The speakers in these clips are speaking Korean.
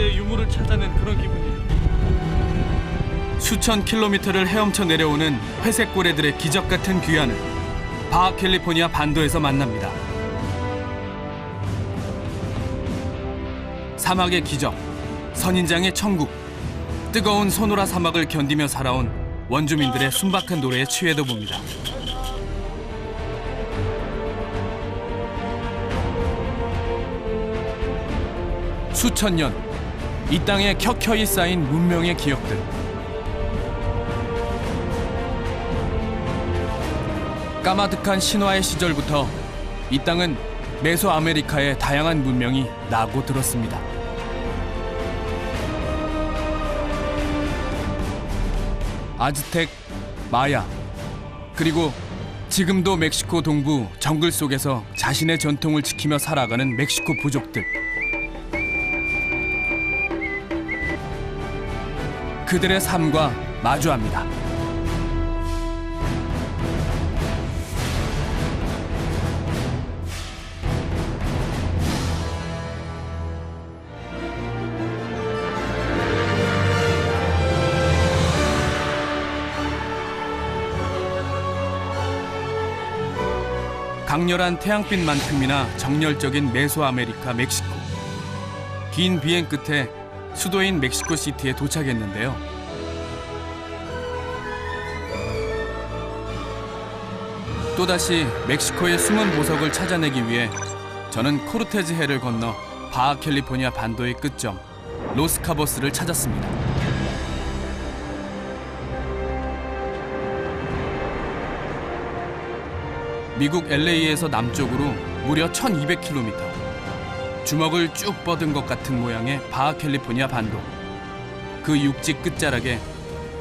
내 유물을 찾아낸 그런 기분이에요. 수천 킬로미터를 헤엄쳐 내려오는 회색 고래들의 기적 같은 귀환을 바하 캘리포니아 반도에서 만납니다. 사막의 기적, 선인장의 천국, 뜨거운 소노라 사막을 견디며 살아온 원주민들의 순박한 노래에 취해도 봅니다. 수천 년, 이 땅에 켜켜이 쌓인 문명의 기억들. 까마득한 신화의 시절부터 이 땅은 메소아메리카의 다양한 문명이 나고 들었습니다. 아즈텍, 마야, 그리고 지금도 멕시코 동부 정글 속에서 자신의 전통을 지키며 살아가는 멕시코 부족들. 그들의 삶과 마주합니다. 강렬한 태양빛만큼이나 정열적인 메소아메리카 멕시코. 긴 비행 끝에 수도인 멕시코시티에 도착했는데요. 또다시 멕시코의 숨은 보석을 찾아내기 위해 저는 코르테즈 해를 건너 바하 캘리포니아 반도의 끝점 로스카보스를 찾았습니다. 미국 LA에서 남쪽으로 무려 1200km. 주먹을 쭉 뻗은 것 같은 모양의 바하 캘리포니아 반도. 그 육지 끝자락에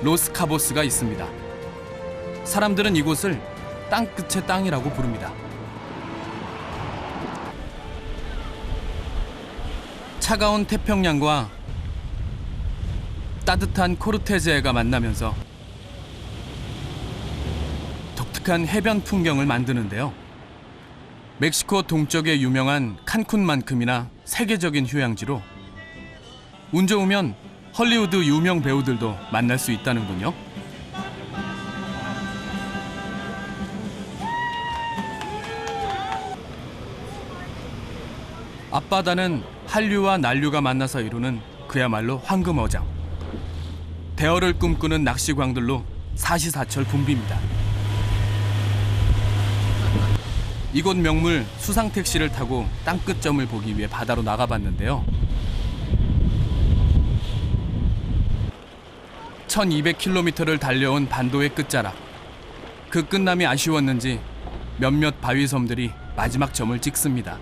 로스카보스가 있습니다. 사람들은 이곳을 땅끝의 땅이라고 부릅니다. 차가운 태평양과 따뜻한 코르테즈해가 만나면서 독특한 해변 풍경을 만드는데요. 멕시코 동쪽에 유명한 칸쿤만큼이나 세계적인 휴양지로 운 좋으면 헐리우드 유명 배우들도 만날 수 있다는군요. 앞바다는 한류와 난류가 만나서 이루는 그야말로 황금어장. 대어를 꿈꾸는 낚시광들로 사시사철 붐빕니다. 이곳 명물 수상택시를 타고 땅끝점을 보기 위해 바다로 나가봤는데요. 1200km를 달려온 반도의 끝자락. 그 끝남이 아쉬웠는지 몇몇 바위섬들이 마지막 점을 찍습니다.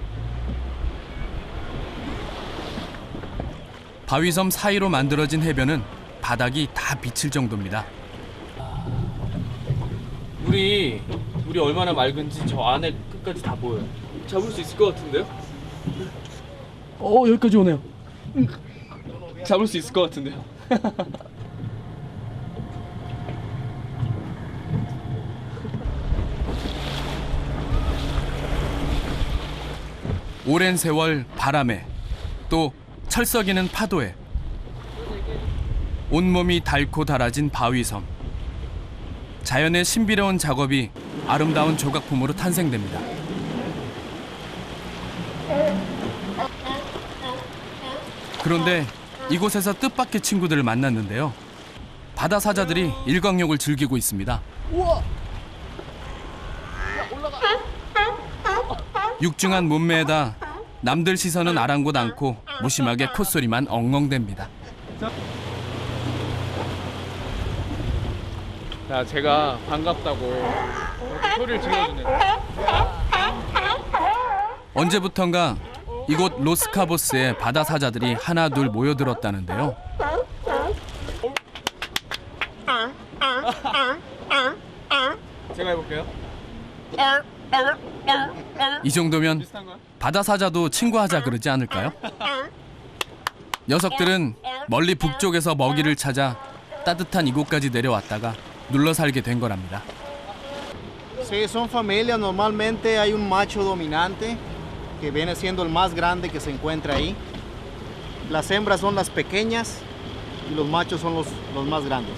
바위섬 사이로 만들어진 해변은 바닥이 다 비칠 정도입니다. 물이 얼마나 맑은지 저 안에 끝까지 다 보여요. 잡을 수 있을 것 같은데요? 여기까지 오네요. 잡을 수 있을 것 같은데요? 오랜 세월 바람에 또 철썩이는 파도에 온몸이 닳고 닳아진 바위섬. 자연의 신비로운 작업이 아름다운 조각품으로 탄생됩니다. 그런데 이곳에서 뜻밖의 친구들을 만났는데요. 바다 사자들이 일광욕을 즐기고 있습니다. 우와! 육중한 몸매에다 남들 시선은 아랑곳 않고 무심하게 콧소리만 엉엉댑니다. 자, 제가 반갑다고 이렇게 소리를 질러주네. 언제부턴가 이곳 로스카보스에 바다 사자들이 하나 둘 모여들었다는데요. 제가 해볼게요. 이 정도면 비슷한 거야? 바다 사자도 친구하자 그러지 않을까요? 녀석들은 멀리 북쪽에서 먹이를 찾아 따뜻한 이곳까지 내려왔다가 눌러 살게 된 거랍니다. Sí, son familias. Normalmente hay un macho dominante que viene siendo el más grande que se encuentra ahí. Las hembras son las pequeñas y los machos son los más grandes.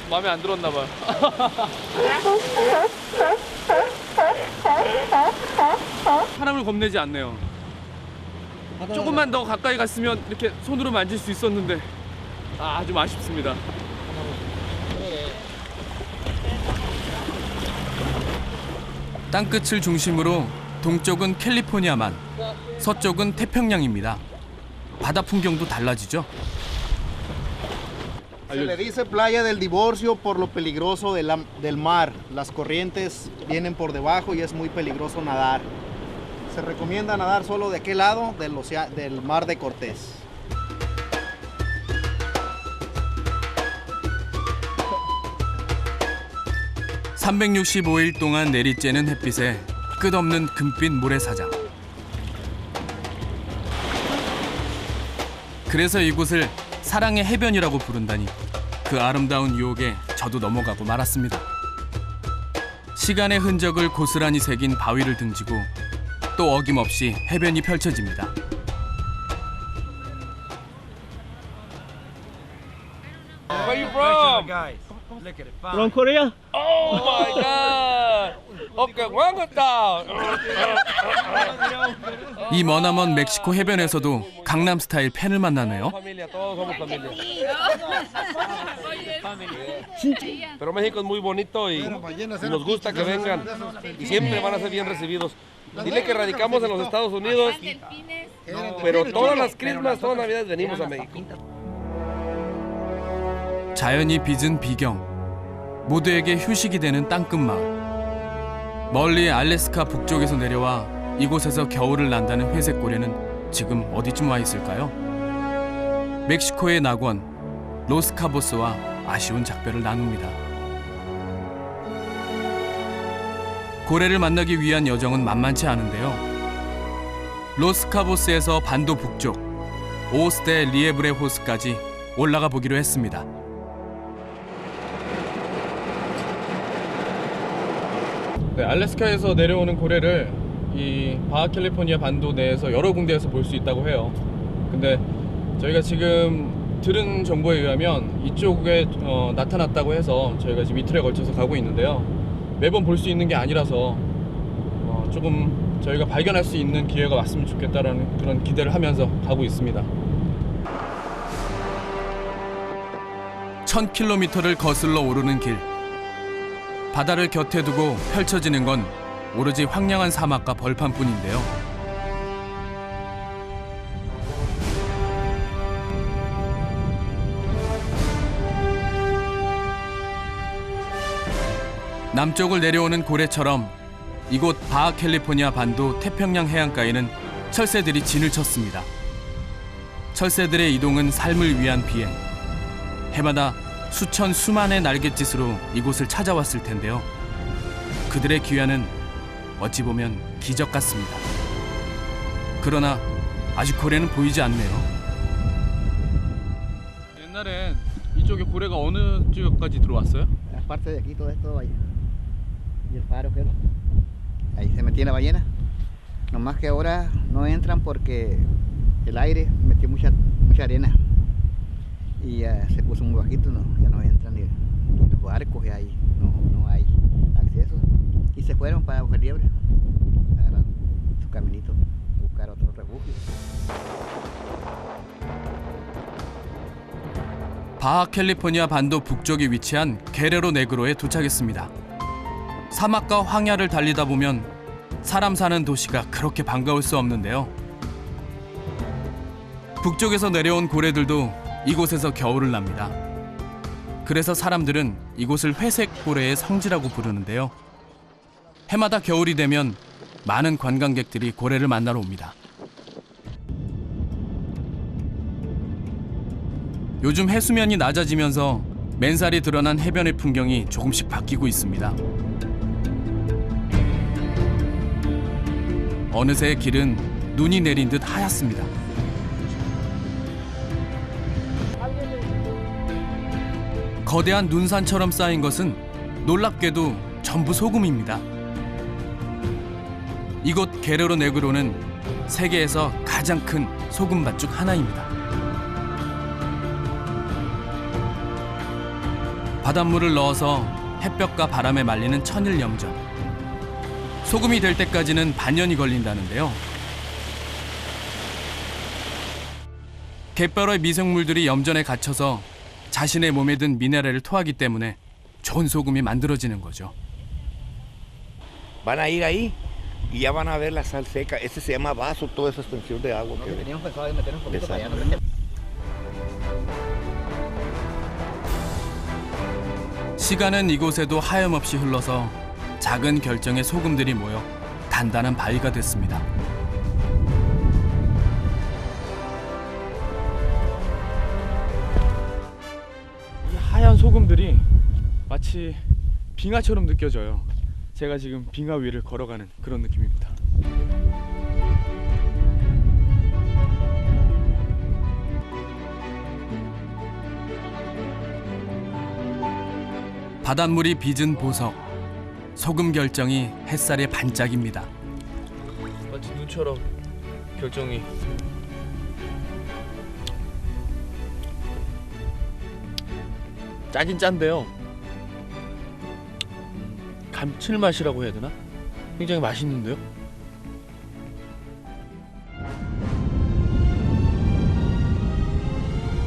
마음에 안 들었나 봐. 사람을 겁내지 않네요. 조금만 더 가까이 갔으면 이렇게 손으로 만질 수 있었는데 좀 아쉽습니다. 땅끝을 중심으로 동쪽은 캘리포니아만, 서쪽은 태평양입니다. 바다 풍경도 달라지죠. Se le dice playa del divorcio por lo peligroso del mar. Las corrientes vienen por debajo y es muy peligroso nadar. Se recomienda nadar solo de aquel lado del mar de Cortés. (365일) 동안 내리쬐는 햇빛에 끝없는 금빛 모래사장. 그래서 이곳을 사랑의 해변이라고 부른다니 그 아름다운 유혹에 저도 넘어가고 말았습니다. 시간의 흔적을 고스란히 새긴 바위를 등지고 또 어김없이 해변이 펼쳐집니다. Where you from? From Korea? Oh my God! Okay, 왕따. 이 머나먼 멕시코 해변에서도 강남 스타일 팬을 만나네요. Familia, todos somos familia. Pero México es muy bonito y nos gusta que vengan y siempre van a ser bien recibidos. Dile que radicamos en los Estados Unidos, pero todas las Christmas, todas las Navidades venimos a México. 자연이 빚은 비경, 모두에게 휴식이 되는 땅끝 마을. 멀리 알래스카 북쪽에서 내려와 이곳에서 겨울을 난다는 회색고래는 지금 어디쯤 와 있을까요? 멕시코의 낙원 로스카보스와 아쉬운 작별을 나눕니다. 고래를 만나기 위한 여정은 만만치 않은데요. 로스카보스에서 반도 북쪽 오스데 리에브레 호스까지 올라가 보기로 했습니다. 네, 알래스카에서 내려오는 고래를 이 바하 캘리포니아 반도 내에서 여러 군데에서 볼 수 있다고 해요. 근데 저희가 지금 들은 정보에 의하면 이쪽에 나타났다고 해서 저희가 지금 이틀에 걸쳐서 가고 있는데요. 매번 볼 수 있는 게 아니라서 조금 저희가 발견할 수 있는 기회가 왔으면 좋겠다라는 그런 기대를 하면서 가고 있습니다. 1000km를 거슬러 오르는 길. 바다를 곁에 두고 펼쳐지는 건 오로지 황량한 사막과 벌판뿐인데요. 남쪽을 내려오는 고래처럼 이곳 바하 캘리포니아 반도 태평양 해안가에는 철새들이 진을 쳤습니다. 철새들의 이동은 삶을 위한 비행. 해마다 수만의 날갯짓으로 이곳을 찾아왔을 텐데요. 그들의 귀환은 어찌 보면 기적 같습니다. 그러나 아직 고래는 보이지 않네요. 옛날엔 이쪽에 고래가 어느 지역까지 들어왔어요? La parte de aquí todo esto bahía. Y el faro que ahí se metía la ballena. Nomás que ahora no entran porque el aire metió mucha arena. Y ya se puso muy bajito, ya no entran ni los barcos, y ahí no hay acceso. Y se fueron para Hoja Liebre, agarraron su caminito, buscar otro refugio. 바하 캘리포니아 반도 북쪽에 위치한 게레로 네그로에 도착했습니다. 사막과 황야를 달리다 보면 사람 사는 도시가 그렇게 반가울 수 없는데요. 북쪽에서 내려온 고래들도 이곳에서 겨울을 납니다. 그래서 사람들은 이곳을 회색 고래의 성지라고 부르는데요. 해마다 겨울이 되면 많은 관광객들이 고래를 만나러 옵니다. 요즘 해수면이 낮아지면서 맨살이 드러난 해변의 풍경이 조금씩 바뀌고 있습니다. 어느새 길은 눈이 내린 듯 하얗습니다. 거대한 눈산처럼 쌓인 것은 놀랍게도 전부 소금입니다. 이곳 게레로 네그로는 세계에서 가장 큰 소금밭 중 하나입니다. 바닷물을 넣어서 햇볕과 바람에 말리는 천일 염전. 소금이 될 때까지는 반년이 걸린다는데요. 갯벌의 미생물들이 염전에 갇혀서 자신의 몸에 든 미네랄을 토하기 때문에 좋은 소금이 만들어지는 거죠. Van a ir ahí y ya van a ver la sal seca. Ese se llama vaso, toda esa extensión de agua que ven. Teníamos pensado de meter un poquito para allá, 시간은 이곳에도 하염없이 흘러서 작은 결정의 소금들이 모여 단단한 바위가 됐습니다. 이 하얀 소금들이 마치 빙하처럼 느껴져요. 제가 지금 빙하 위를 걸어가는 그런 느낌입니다. 바닷물이 빚은 보석, 소금 결정이 햇살의 반짝입니다. 마치 눈처럼 결정이. 짜긴 짠데요. 감칠맛이라고 해야 되나? 굉장히 맛있는데요.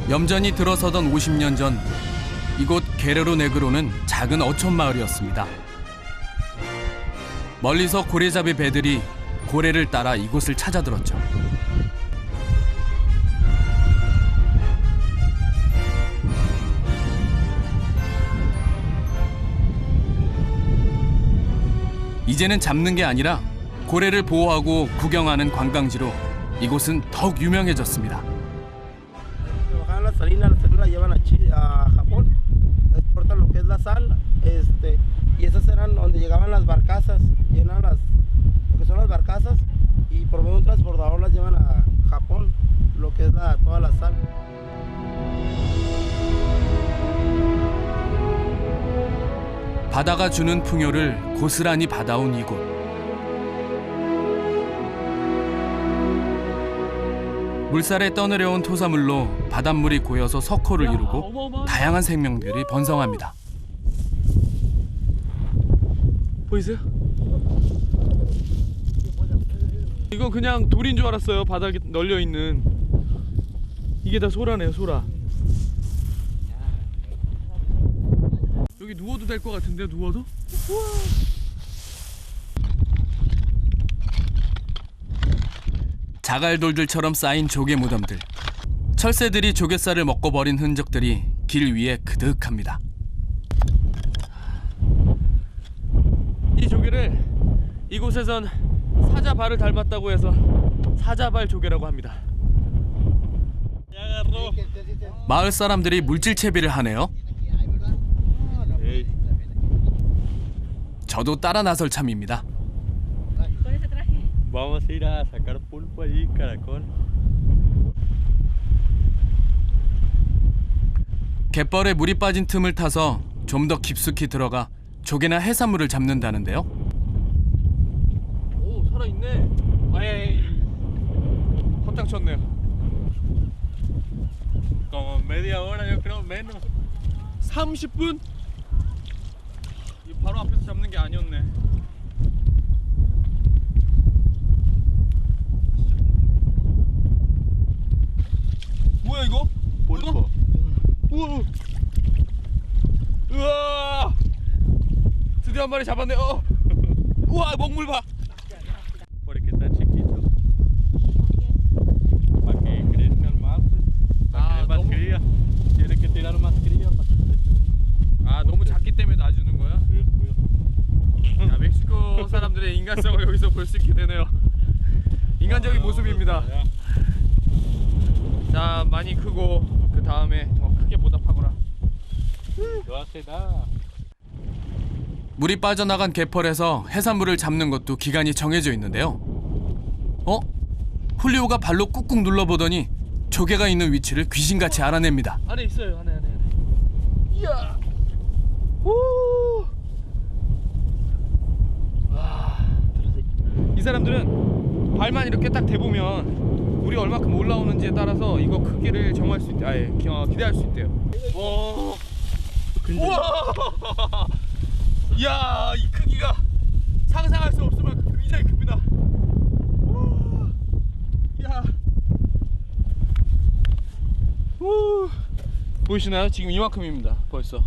염전이 들어서던 50년 전 이곳 게레로 네그로는 작은 어촌 마을이었습니다. 멀리서 고래잡이 배들이 고래를 따라 이곳을 찾아들었죠. 이제는 잡는 게 아니라 고래를 보호하고 구경하는 관광지로 이곳은 더욱 유명해졌습니다. Bajan la salina la llevan a Japón, exportan lo que es la sal, y esas eran donde llegaban las barcazas, llenan lo que son las barcazas y por medio de un transportador las llevan a Japón, lo que es toda la sal. 바다가 주는 풍요를 고스란히 받아온 이곳. 물살에 떠내려온 토사물로 바닷물이 고여서 석호를 이루고 다양한 생명들이 번성합니다. 보이세요? 이건 그냥 돌인 줄 알았어요. 바닥에 널려 있는. 이게 다 소라네요, 소라. 여기 누워도 될 것 같은데요, 누워도? 우와. 자갈돌들처럼 쌓인 조개 무덤들. 철새들이 조갯살을 먹고 버린 흔적들이 길 위에 그득합니다. 이 조개를 이곳에선 사자발을 닮았다고 해서 사자발 조개라고 합니다. 마을 사람들이 물질 채비를 하네요. 저도 따라 나설 참입니다. Vamos a ir a sacar pulpo allí, caracol. 갯벌에 물이 빠진 틈을 타서 좀 더 깊숙이 들어가 조개나 해산물을 잡는다는데요. 오, 살아있네. 아이, 헛장 쳤네요. Como media hora, yo creo, menos. 30분? 이 바로 앞에서 잡는 게 아니었네. 뭐야 이거? Pulpo. 우와! 우와! 드디어 한 마리 잡았네. 우와, 먹물 봐. Porque está chiquito. Para que crezcan más, pues. Para que dé más cría. Tiene que tirar más cría para que crezcan. 아, 너무 작기 때문에 놔주는 거야? Cuidado, cuidado. 야, 멕시코 사람들의 인간성을 여기서 볼 수 있게 되네요. 인간적인 모습입니다. 자, 많이 크고 그 다음에 더 크게 보답하거라. No hace nada. 물이 빠져나간 갯벌에서 해산물을 잡는 것도 기간이 정해져 있는데요. 훌리오가 발로 꾹꾹 눌러보더니 조개가 있는 위치를 귀신같이 알아냅니다. 안에 있어요. 안에. 이야. 오. 와. 이 사람들은 발만 이렇게 딱 대보면 물이 얼마큼 올라오는지에 따라서 이거 크기를 정할 수 있대. 기대할 수 있대요. 우와! 이야, 이 크기가 상상할 수 없을 만큼 굉장히 큽니다. 우와! 이야. 보이시나요? 지금 이만큼입니다. 벌써.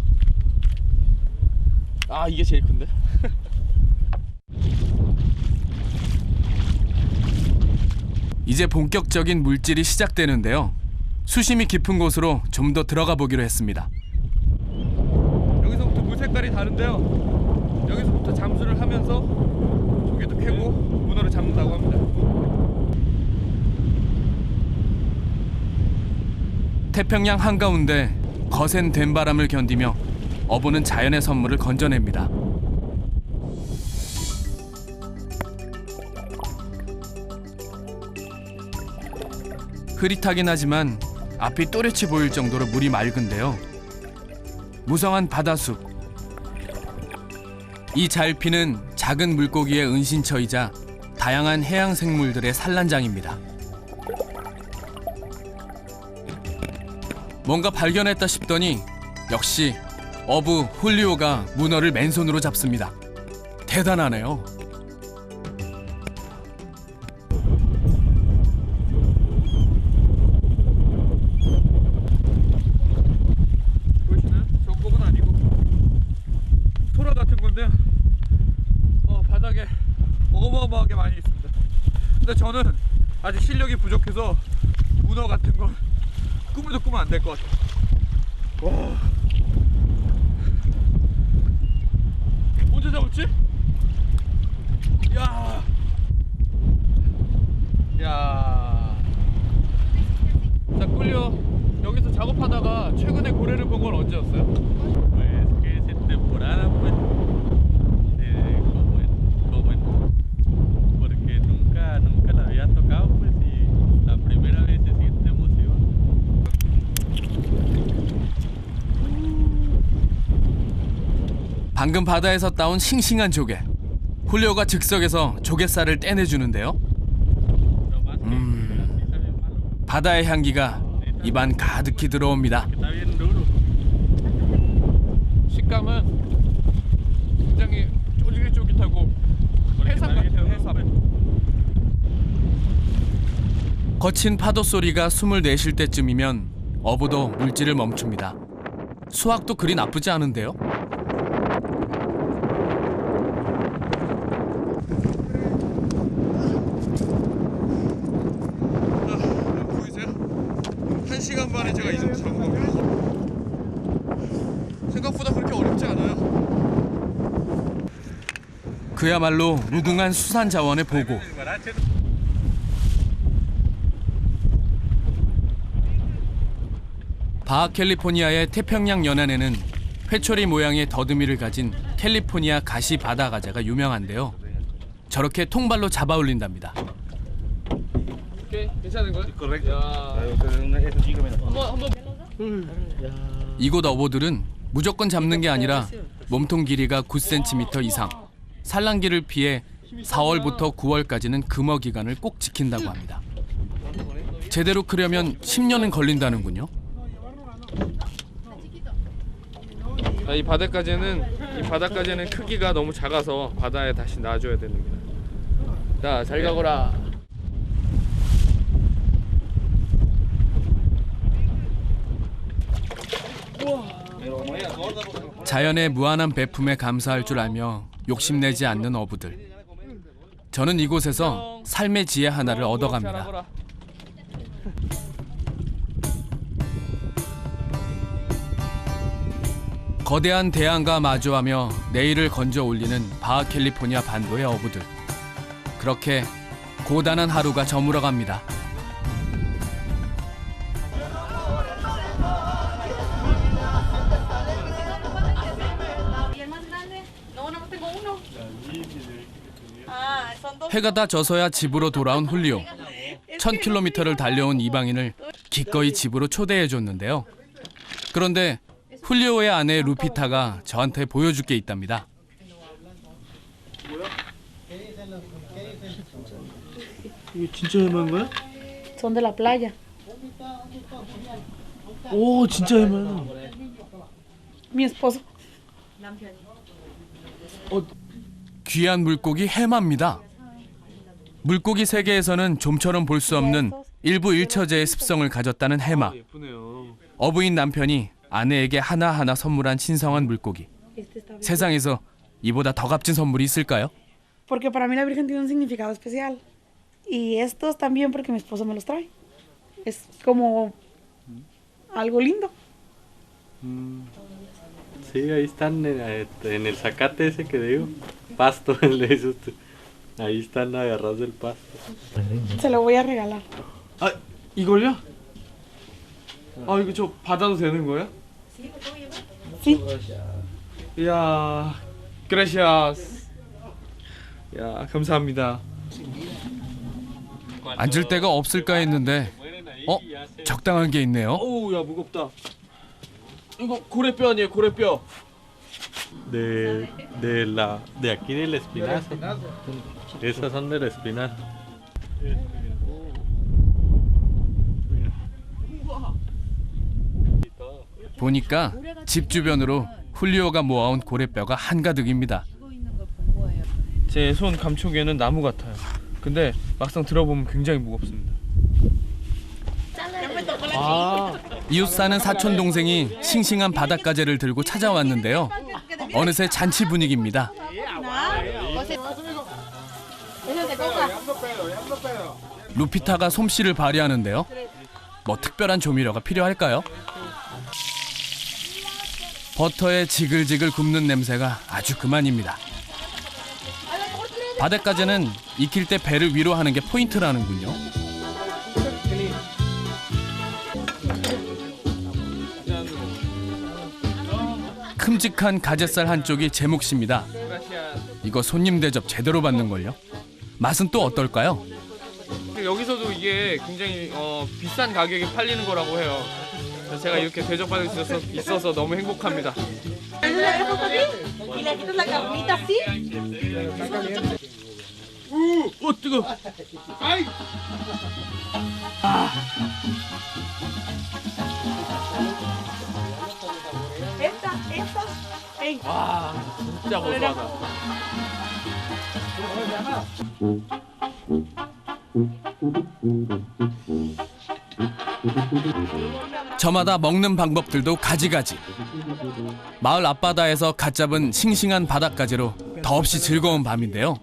아, 이게 제일 큰데? 이제 본격적인 물질이 시작되는데요. 수심이 깊은 곳으로 좀 더 들어가 보기로 했습니다. 여기서부터 물 색깔이 다른데요. 여기서부터 잠수를 하면서 조개도 캐고 문어를 잡는다고 합니다. 태평양 한가운데 거센 된바람을 견디며 어부는 자연의 선물을 건져냅니다. 흐릿하긴 하지만 앞이 또렷이 보일 정도로 물이 맑은데요. 무성한 바다숲. 이 잘피는 작은 물고기의 은신처이자 다양한 해양 생물들의 산란장입니다. 뭔가 발견했다 싶더니 역시 어부 훌리오가 문어를 맨손으로 잡습니다. 대단하네요. 보이시나요? 전복은 아니고 소라 같은 건데요. 바닥에 어마어마하게 많이 있습니다. 근데 저는 아직 실력이 부족해서 문어 같은 건 꿈에도 꾸면 안 될 것 같아요. 와. 언제 잡았지? 야. 자, 꿀려. 여기서 작업하다가 최근에 고래를 본 건 언제였어요? Pues que es en temporada, pues. Porque nunca la había tocado, pues, y la primera vez se siente emoción. 방금 바다에서 따온 싱싱한 조개. 훌리오가 즉석에서 조갯살을 떼내주는데요. 바다의 향기가 입안 가득히 들어옵니다. Está bien duro. 식감은 굉장히 쫄깃쫄깃하고 해삼 같아요. 해삼. 거친 파도 소리가 숨을 내쉴 때쯤이면 어부도 물질을 멈춥니다. 수확도 그리 나쁘지 않은데요. 보이세요? 1시간 만에 제가 이 정도 잡은 겁니다. 생각보다 그렇게 어렵지 않아요. 그야말로 무궁한 수산 자원의 보고. 바하캘리포니아의 태평양 연안에는 회초리 모양의 더듬이를 가진 캘리포니아 가시 바다 가자가 유명한데요. 저렇게 통발로 잡아 올린답니다. 오케이, 괜찮은 거예요? 한번 이곳 어부들은 무조건 잡는 게 아니라 몸통 길이가 9cm 이상, 산란기를 피해 4월부터 9월까지는 금어 기간을 꼭 지킨다고 합니다. 제대로 크려면 10년은 걸린다는군요. 이 바다까지는 크기가 너무 작아서 바다에 다시 놔줘야 됩니다. 자, 잘 가거라. 자연의 무한한 배품에 감사할 줄 알며 욕심내지 않는 어부들. 저는 이곳에서 삶의 지혜 하나를 얻어갑니다. 거대한 대양과 마주하며 내일을 건져 올리는 바하캘리포니아 반도의 어부들. 그렇게 고단한 하루가 저물어갑니다. 해가 다 져서야 집으로 돌아온 훌리오. 1000km를 달려온 이방인을 기꺼이 집으로 초대해줬는데요. 그런데 훌리오의 아내 루피타가 저한테 보여줄 게 있답니다. 이게 진짜 해마인 거야? Son de la playa. 오, 진짜 해마야. Mi esposo. 귀한 물고기 해마입니다. 물고기 세계에서는 좀처럼 볼 수 없는 일부 일처제의 습성을 가졌다는 해마. 예쁘네요. 어부인 남편이 아내에게 하나하나 선물한 신성한 물고기. 세상에서 이보다 더 값진 선물이 있을까요? Porque para mí la Virgen tiene un significado especial. Y estos también porque mi esposo me los trae. Es como algo lindo. Sí, ahí están en el zacate ese que digo. Pasto, le dice usted. Ahí están agarrados del pasto. Se lo voy a regalar. 아, 이걸요? 아, 이거 저 받아도 되는 거예요? Sí. 이야, gracias. 야, 감사합니다. 앉을 데가 없을까 했는데 적당한 게 있네요. 어우, 야, 무겁다. 이거 고래뼈 아니에요, 고래뼈. De aquí del espinazo. Esas son del espinazo. 보니까 집 주변으로 훌리오가 모아온 고래뼈가 한가득입니다. 제 손 감촉에는 나무 같아요. 근데 막상 들어보면 굉장히 무겁습니다. 이웃 사는 사촌 동생이 싱싱한 바닷가재를 들고 찾아왔는데요. 어느새 잔치 분위기입니다. 루피타가 솜씨를 발휘하는데요. 뭐 특별한 조미료가 필요할까요? 버터에 지글지글 굽는 냄새가 아주 그만입니다. 바닷가재는 익힐 때 배를 위로 하는 게 포인트라는군요. 큼직한 가재살 한쪽이 제 몫입니다. 이거 손님 대접 제대로 받는걸요? 맛은 또 어떨까요? 여기서도 이게 굉장히 비싼 가격에 팔리는 거라고 해요. 그래서 제가 이렇게 대접받을 수 있어서 너무 행복합니다. 오, 뜨거. 아이. 와, 진짜 고소하다. 저마다 먹는 방법들도 가지가지. 마을 앞바다에서 갓 잡은 싱싱한 바닷가재로 더없이 즐거운 밤인데요.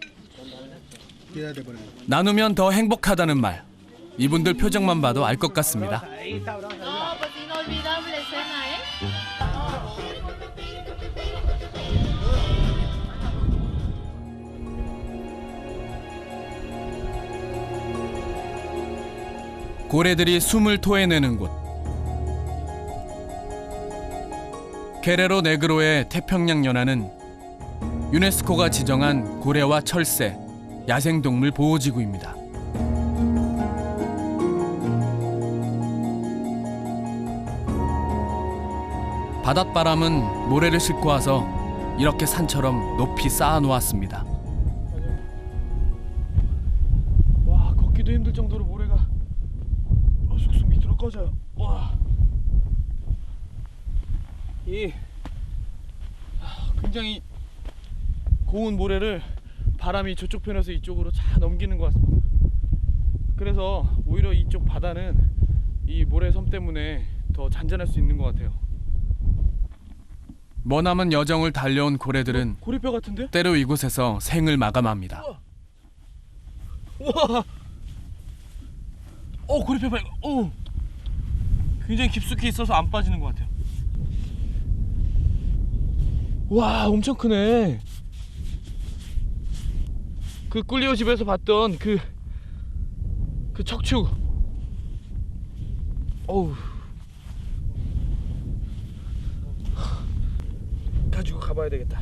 나누면 더 행복하다는 말. 이분들 표정만 봐도 알 것 같습니다. 고래들이 숨을 토해내는 곳. 게레로 네그로의 태평양 연안은 유네스코가 지정한 고래와 철새, 야생동물 보호지구입니다. 바닷바람은 모래를 싣고 와서 이렇게 산처럼 높이 쌓아놓았습니다. 와, 걷기도 힘들 정도로 모래가 쑥쑥 밑으로 꺼져요. 와, 이 굉장히 고운 모래를 바람이 저쪽 편에서 이쪽으로 잘 넘기는 것 같습니다. 그래서 오히려 이쪽 바다는 이 모래섬 때문에 더 잔잔할 수 있는 것 같아요. 머나먼 여정을 달려온 고래들은 고래뼈 같은데? 때로 이곳에서 생을 마감합니다. 우와! 고래뼈 봐. 굉장히 깊숙이 있어서 안 빠지는 것 같아요. 와, 엄청 크네. 그 꿀리오 집에서 봤던 그 척추. 어우. 가지고 가봐야 되겠다.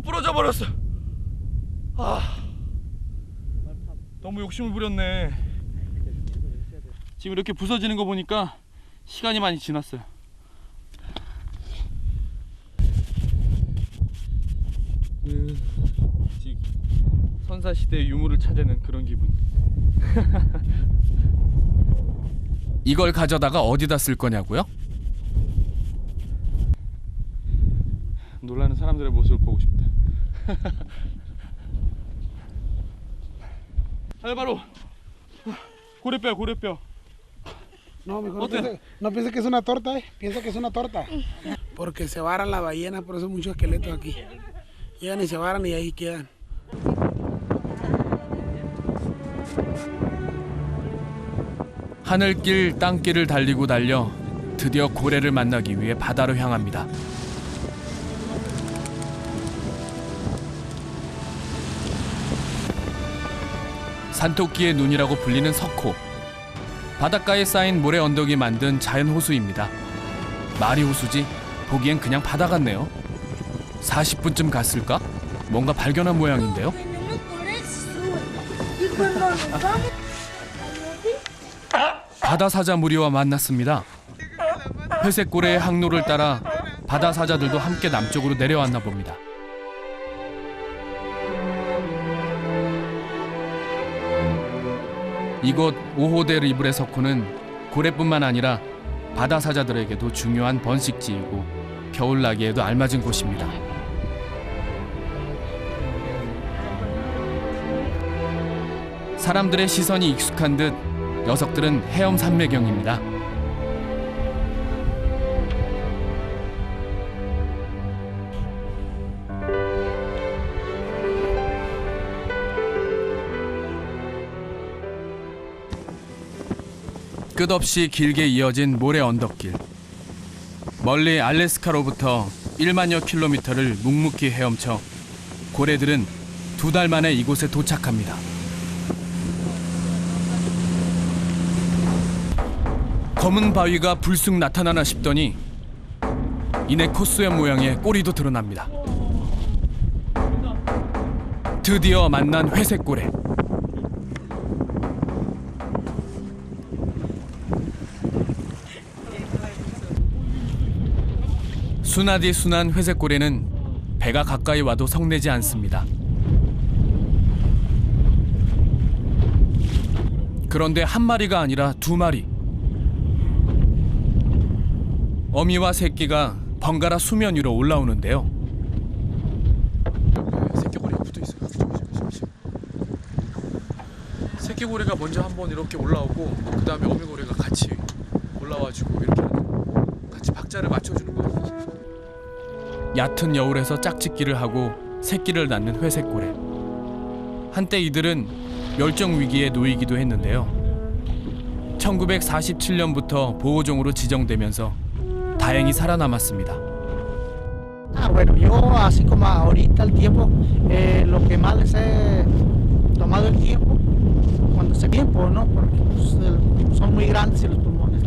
부러져 버렸어. 너무 욕심을 부렸네. 지금 이렇게 부서지는 거 보니까 시간이 많이 지났어요. 선사 시대의 유물을 찾아낸 그런 기분. 이걸 가져다가 어디다 쓸 거냐고요? 놀라는 사람들의 모습을 보고 싶다. 바로 고래뼈, 고래뼈. No, mejor no piensa que es una torta, piensa que es una torta. Porque se vara la ballena, por eso hay muchos esqueletos aquí. Llegan y se varan y ahí quedan. 하늘길 땅길을 달리고 달려 드디어 고래를 만나기 위해 바다로 향합니다. 산토끼의 눈이라고 불리는 석호. 바닷가에 쌓인 모래 언덕이 만든 자연 호수입니다. 말이 호수지 보기엔 그냥 바다 같네요. 40분쯤 갔을까? 뭔가 발견한 모양인데요. 바다 사자 무리와 만났습니다. 회색 고래의 항로를 따라 바다 사자들도 함께 남쪽으로 내려왔나 봅니다. 이곳 오호데 리브레 석호는 고래뿐만 아니라 바다 사자들에게도 중요한 번식지이고 겨울나기에도 알맞은 곳입니다. 사람들의 시선이 익숙한 듯 녀석들은 헤엄 산매경입니다. 끝없이 길게 이어진 모래 언덕길. 멀리 알래스카로부터 1만여 킬로미터를 묵묵히 헤엄쳐 고래들은 2달 만에 이곳에 도착합니다. 검은 바위가 불쑥 나타나나 싶더니 이내 코스염 모양의 꼬리도 드러납니다. 드디어 만난 회색 고래. 순하디 순한 회색 고래는 배가 가까이 와도 성내지 않습니다. 그런데 한 마리가 아니라 2마리. 어미와 새끼가 번갈아 수면 위로 올라오는데요. 새끼 고래가 붙어 있어요. 새끼 고래가 먼저 한번 이렇게 올라오고 그 다음에 어미 고래가 같이 올라와주고 이렇게 같이 박자를 맞춰주는 거예요. 얕은 여울에서 짝짓기를 하고 새끼를 낳는 회색 고래. 한때 이들은 멸종 위기에 놓이기도 했는데요. 1947년부터 보호종으로 지정되면서 다행히 살아남았습니다. Bueno, yo así como ahorita el tiempo, lo que más les he tomado el tiempo, cuando se tiempo, ¿no? Porque pues, son muy grandes y los pulmones.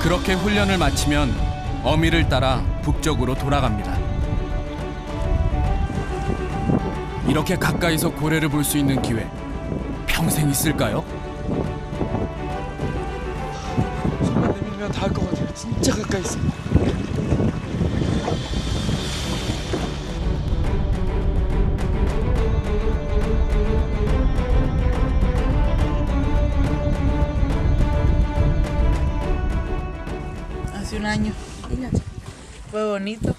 그렇게 훈련을 마치면 어미를 따라 북쪽으로 돌아갑니다. 이렇게 가까이서 고래를 볼 수 있는 기회 평생 있을까요? 손만 내밀면 닿을 것 같아요. 진짜 가까이 있어. Hace un año. Fue bonito.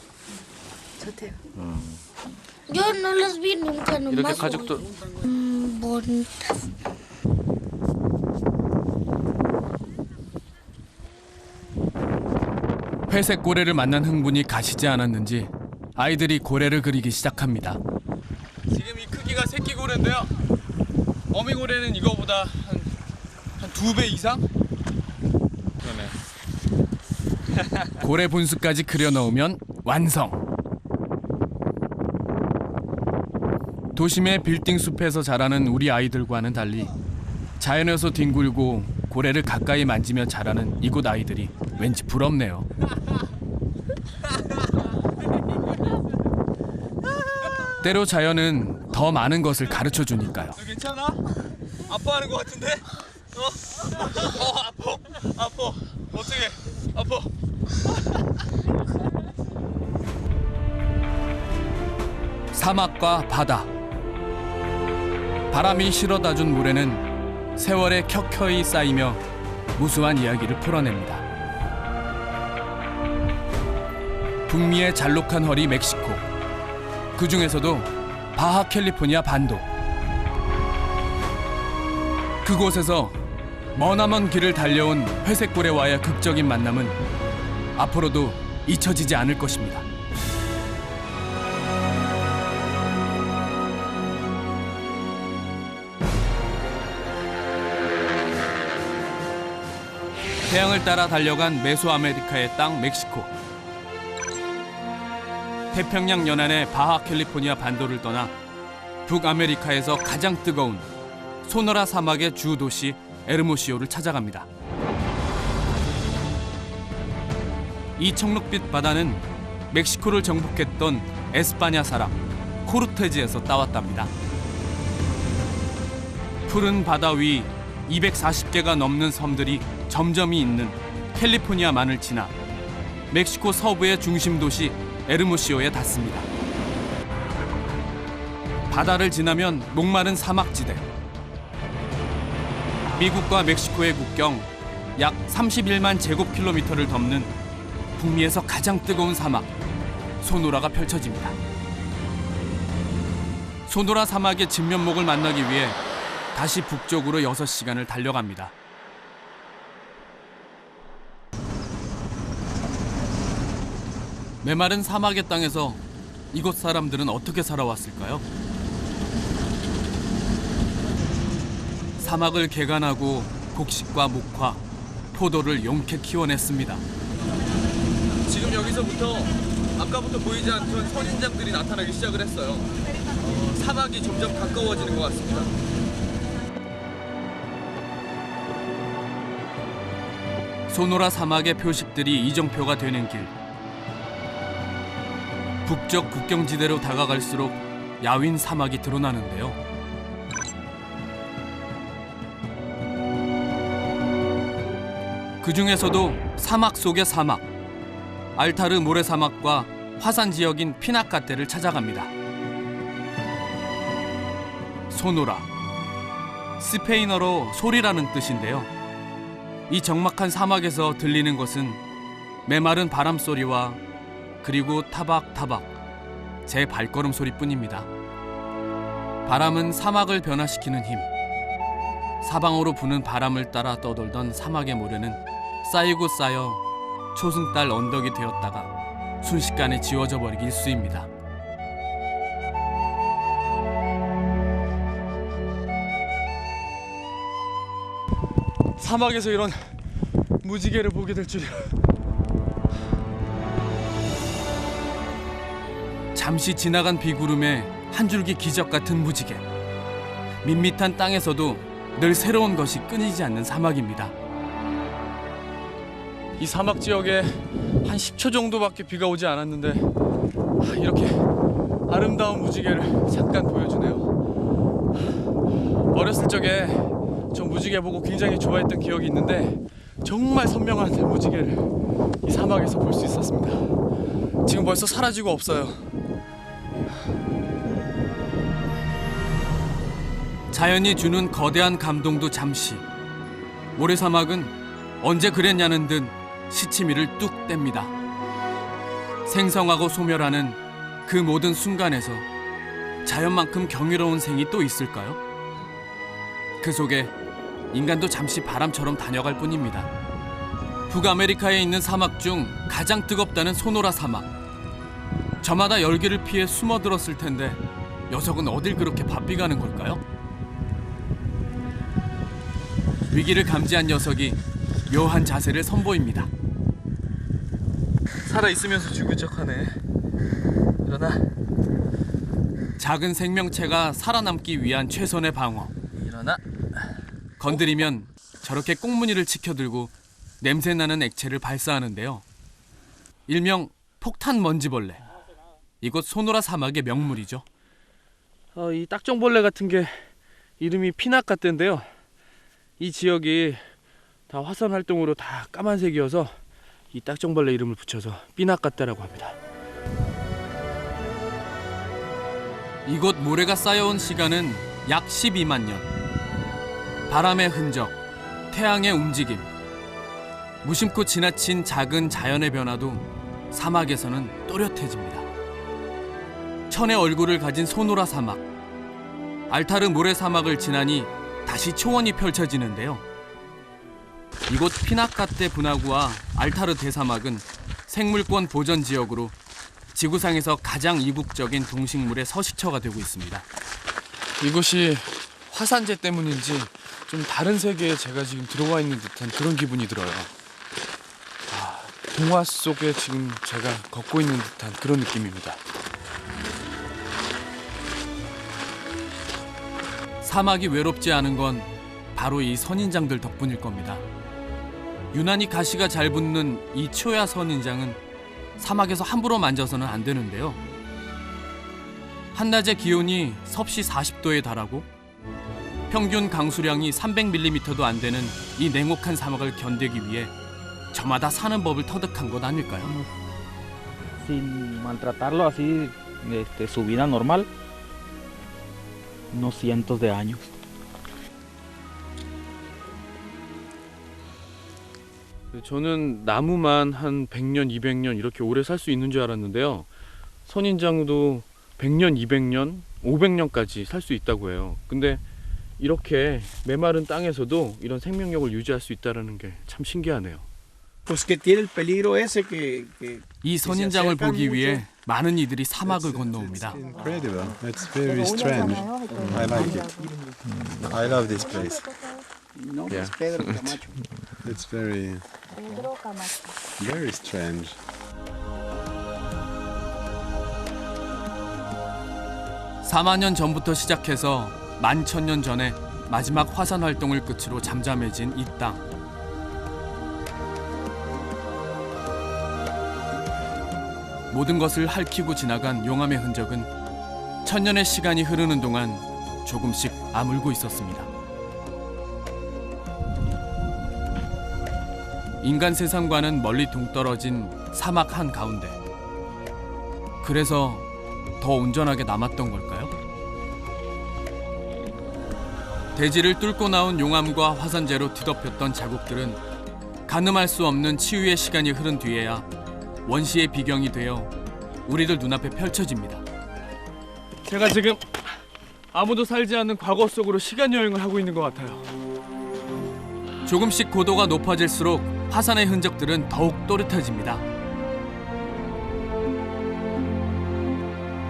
Yo no las vi nunca, 이렇게 nomás 가족도 bonitas. 회색 고래를 만난 흥분이 가시지 않았는지 아이들이 고래를 그리기 시작합니다. 지금 이 크기가 새끼 고래인데요. 어미 고래는 이거보다 한 2배 이상? 그러네. 고래 분수까지 그려 넣으면 완성. 도심의 빌딩 숲에서 자라는 우리 아이들과는 달리 자연에서 뒹굴고 고래를 가까이 만지며 자라는 이곳 아이들이 왠지 부럽네요. 때로 자연은 더 많은 것을 가르쳐 주니까요. 괜찮아? 아파하는 것 같은데? 아파. 어떻게? 아파. 사막과 바다, 바람이 실어다준 모래는 세월에 켜켜이 쌓이며 무수한 이야기를 풀어냅니다. 북미의 잘록한 허리 멕시코, 그 중에서도 바하 캘리포니아 반도. 그곳에서 머나먼 길을 달려온 회색고래와의 극적인 만남은 앞으로도 잊혀지지 않을 것입니다. 태양을 따라 달려간 메소아메리카의 땅 멕시코. 태평양 연안의 바하 캘리포니아 반도를 떠나 북아메리카에서 가장 뜨거운 소노라 사막의 주 도시 에르모시오를 찾아갑니다. 이 청록빛 바다는 멕시코를 정복했던 에스파냐 사람 코르테즈에서 따왔답니다. 푸른 바다 위 240개가 넘는 섬들이 점점이 있는 캘리포니아만을 지나 멕시코 서부의 중심 도시 에르모시오에 닿습니다. 바다를 지나면 목마른 사막지대. 미국과 멕시코의 국경 약 31만 제곱킬로미터를 덮는 북미에서 가장 뜨거운 사막 소노라가 펼쳐집니다. 소노라 사막의 진면목을 만나기 위해 다시 북쪽으로 6시간을 달려갑니다. 메마른 사막의 땅에서 이곳 사람들은 어떻게 살아왔을까요? 사막을 개간하고 곡식과 목화, 포도를 용케 키워냈습니다. 지금 여기서부터 아까부터 보이지 않던 선인장들이 나타나기 시작을 했어요. 사막이 점점 가까워지는 것 같습니다. 소노라 사막의 표식들이 이정표가 되는 길. 북쪽 국경지대로 다가갈수록 야윈 사막이 드러나는데요. 그 중에서도 사막 속의 사막, 알타르 모래사막과 화산 지역인 피나카테를 찾아갑니다. 소노라, 스페인어로 소리라는 뜻인데요. 이 적막한 사막에서 들리는 것은 메마른 바람 소리와 그리고 타박타박 제 발걸음 소리뿐입니다. 바람은 사막을 변화시키는 힘. 사방으로 부는 바람을 따라 떠돌던 사막의 모래는 쌓이고 쌓여 초승달 언덕이 되었다가 순식간에 지워져 버리기 일쑤입니다. 사막에서 이런 무지개를 보게 될 줄이야. 잠시 지나간 비구름에 한 줄기 기적 같은 무지개. 밋밋한 땅에서도 늘 새로운 것이 끊이지 않는 사막입니다. 이 사막 지역에 한 10초 정도밖에 비가 오지 않았는데 이렇게 아름다운 무지개를 잠깐 보여주네요. 어렸을 적에 저 무지개 보고 굉장히 좋아했던 기억이 있는데 정말 선명한 무지개를 이 사막에서 볼 수 있었습니다. 지금 벌써 사라지고 없어요. 자연이 주는 거대한 감동도 잠시. 모래사막은 언제 그랬냐는 듯 시치미를 뚝 뗍니다. 생성하고 소멸하는 그 모든 순간에서 자연만큼 경이로운 생이 또 있을까요? 그 속에 인간도 잠시 바람처럼 다녀갈 뿐입니다. 북아메리카에 있는 사막 중 가장 뜨겁다는 소노라 사막. 저마다 열기를 피해 숨어들었을 텐데 녀석은 어딜 그렇게 바삐 가는 걸까요? 위기를 감지한 녀석이 묘한 자세를 선보입니다. 살아있으면서 죽은 척하네. 일어나. 작은 생명체가 살아남기 위한 최선의 방어. 일어나. 건드리면 저렇게 꽁무니를 치켜들고 냄새나는 액체를 발사하는데요. 일명 폭탄 먼지벌레. 이곳 소노라 사막의 명물이죠. 이 딱정벌레 같은 게 이름이 피나카테인데요. 이 지역이 다 화산 활동으로 다 까만색이어서 이 딱정벌레 이름을 붙여서 피나카떼라고 합니다. 이곳 모래가 쌓여온 시간은 약 12만 년. 바람의 흔적, 태양의 움직임, 무심코 지나친 작은 자연의 변화도 사막에서는 또렷해집니다. 천의 얼굴을 가진 소노라 사막, 알타르 모래 사막을 지나니 다시 초원이 펼쳐지는데요. 이곳 피나카떼 분화구와 알타르 대사막은 생물권 보전 지역으로 지구상에서 가장 이국적인 동식물의 서식처가 되고 있습니다. 이곳이 화산재 때문인지 좀 다른 세계에 제가 지금 들어와 있는 듯한 그런 기분이 들어요. 동화 속에 지금 제가 걷고 있는 듯한 그런 느낌입니다. 사막이 외롭지 않은 건 바로 이 선인장들 덕분일 겁니다. 유난히 가시가 잘 붙는 이 초야 선인장은 사막에서 함부로 만져서는 안 되는데요. 한낮의 기온이 섭씨 40도에 달하고 평균 강수량이 300mm도 안 되는 이 냉혹한 사막을 견디기 위해 저마다 사는 법을 터득한 것 아닐까요? Sin maltratarlo así, su vida normal, unos cientos de años. 저는 나무만 한 100년, 200년 이렇게 오래 살 수 있는 줄 알았는데요. 선인장도 100년, 200년, 500년까지 살 수 있다고 해요. 근데 이렇게 메마른 땅에서도 이런 생명력을 유지할 수 있다는 게 참 신기하네요. 이 선인장을 보기 위해 많은 이들이 사막을 건너옵니다. Incredible. It's very strange. I like it. I love this place. Yeah. Pedro Camacho. It's very strange. (4만 년) 전부터 시작해서 11,000년 전에 마지막 화산 활동을 끝으로 잠잠해진 이 땅. 모든 것을 핥히고 지나간 용암의 흔적은 1000년의 시간이 흐르는 동안 조금씩 아물고 있었습니다. 인간 세상과는 멀리 동떨어진 사막 한가운데. 그래서 더 온전하게 남았던 걸까요? 대지를 뚫고 나온 용암과 화산재로 뒤덮였던 자국들은 가늠할 수 없는 치유의 시간이 흐른 뒤에야 원시의 비경이 되어 우리들 눈앞에 펼쳐집니다. 제가 지금 아무도 살지 않는 과거 속으로 시간 여행을 하고 있는 것 같아요. 조금씩 고도가 높아질수록 화산의 흔적들은 더욱 또렷해집니다.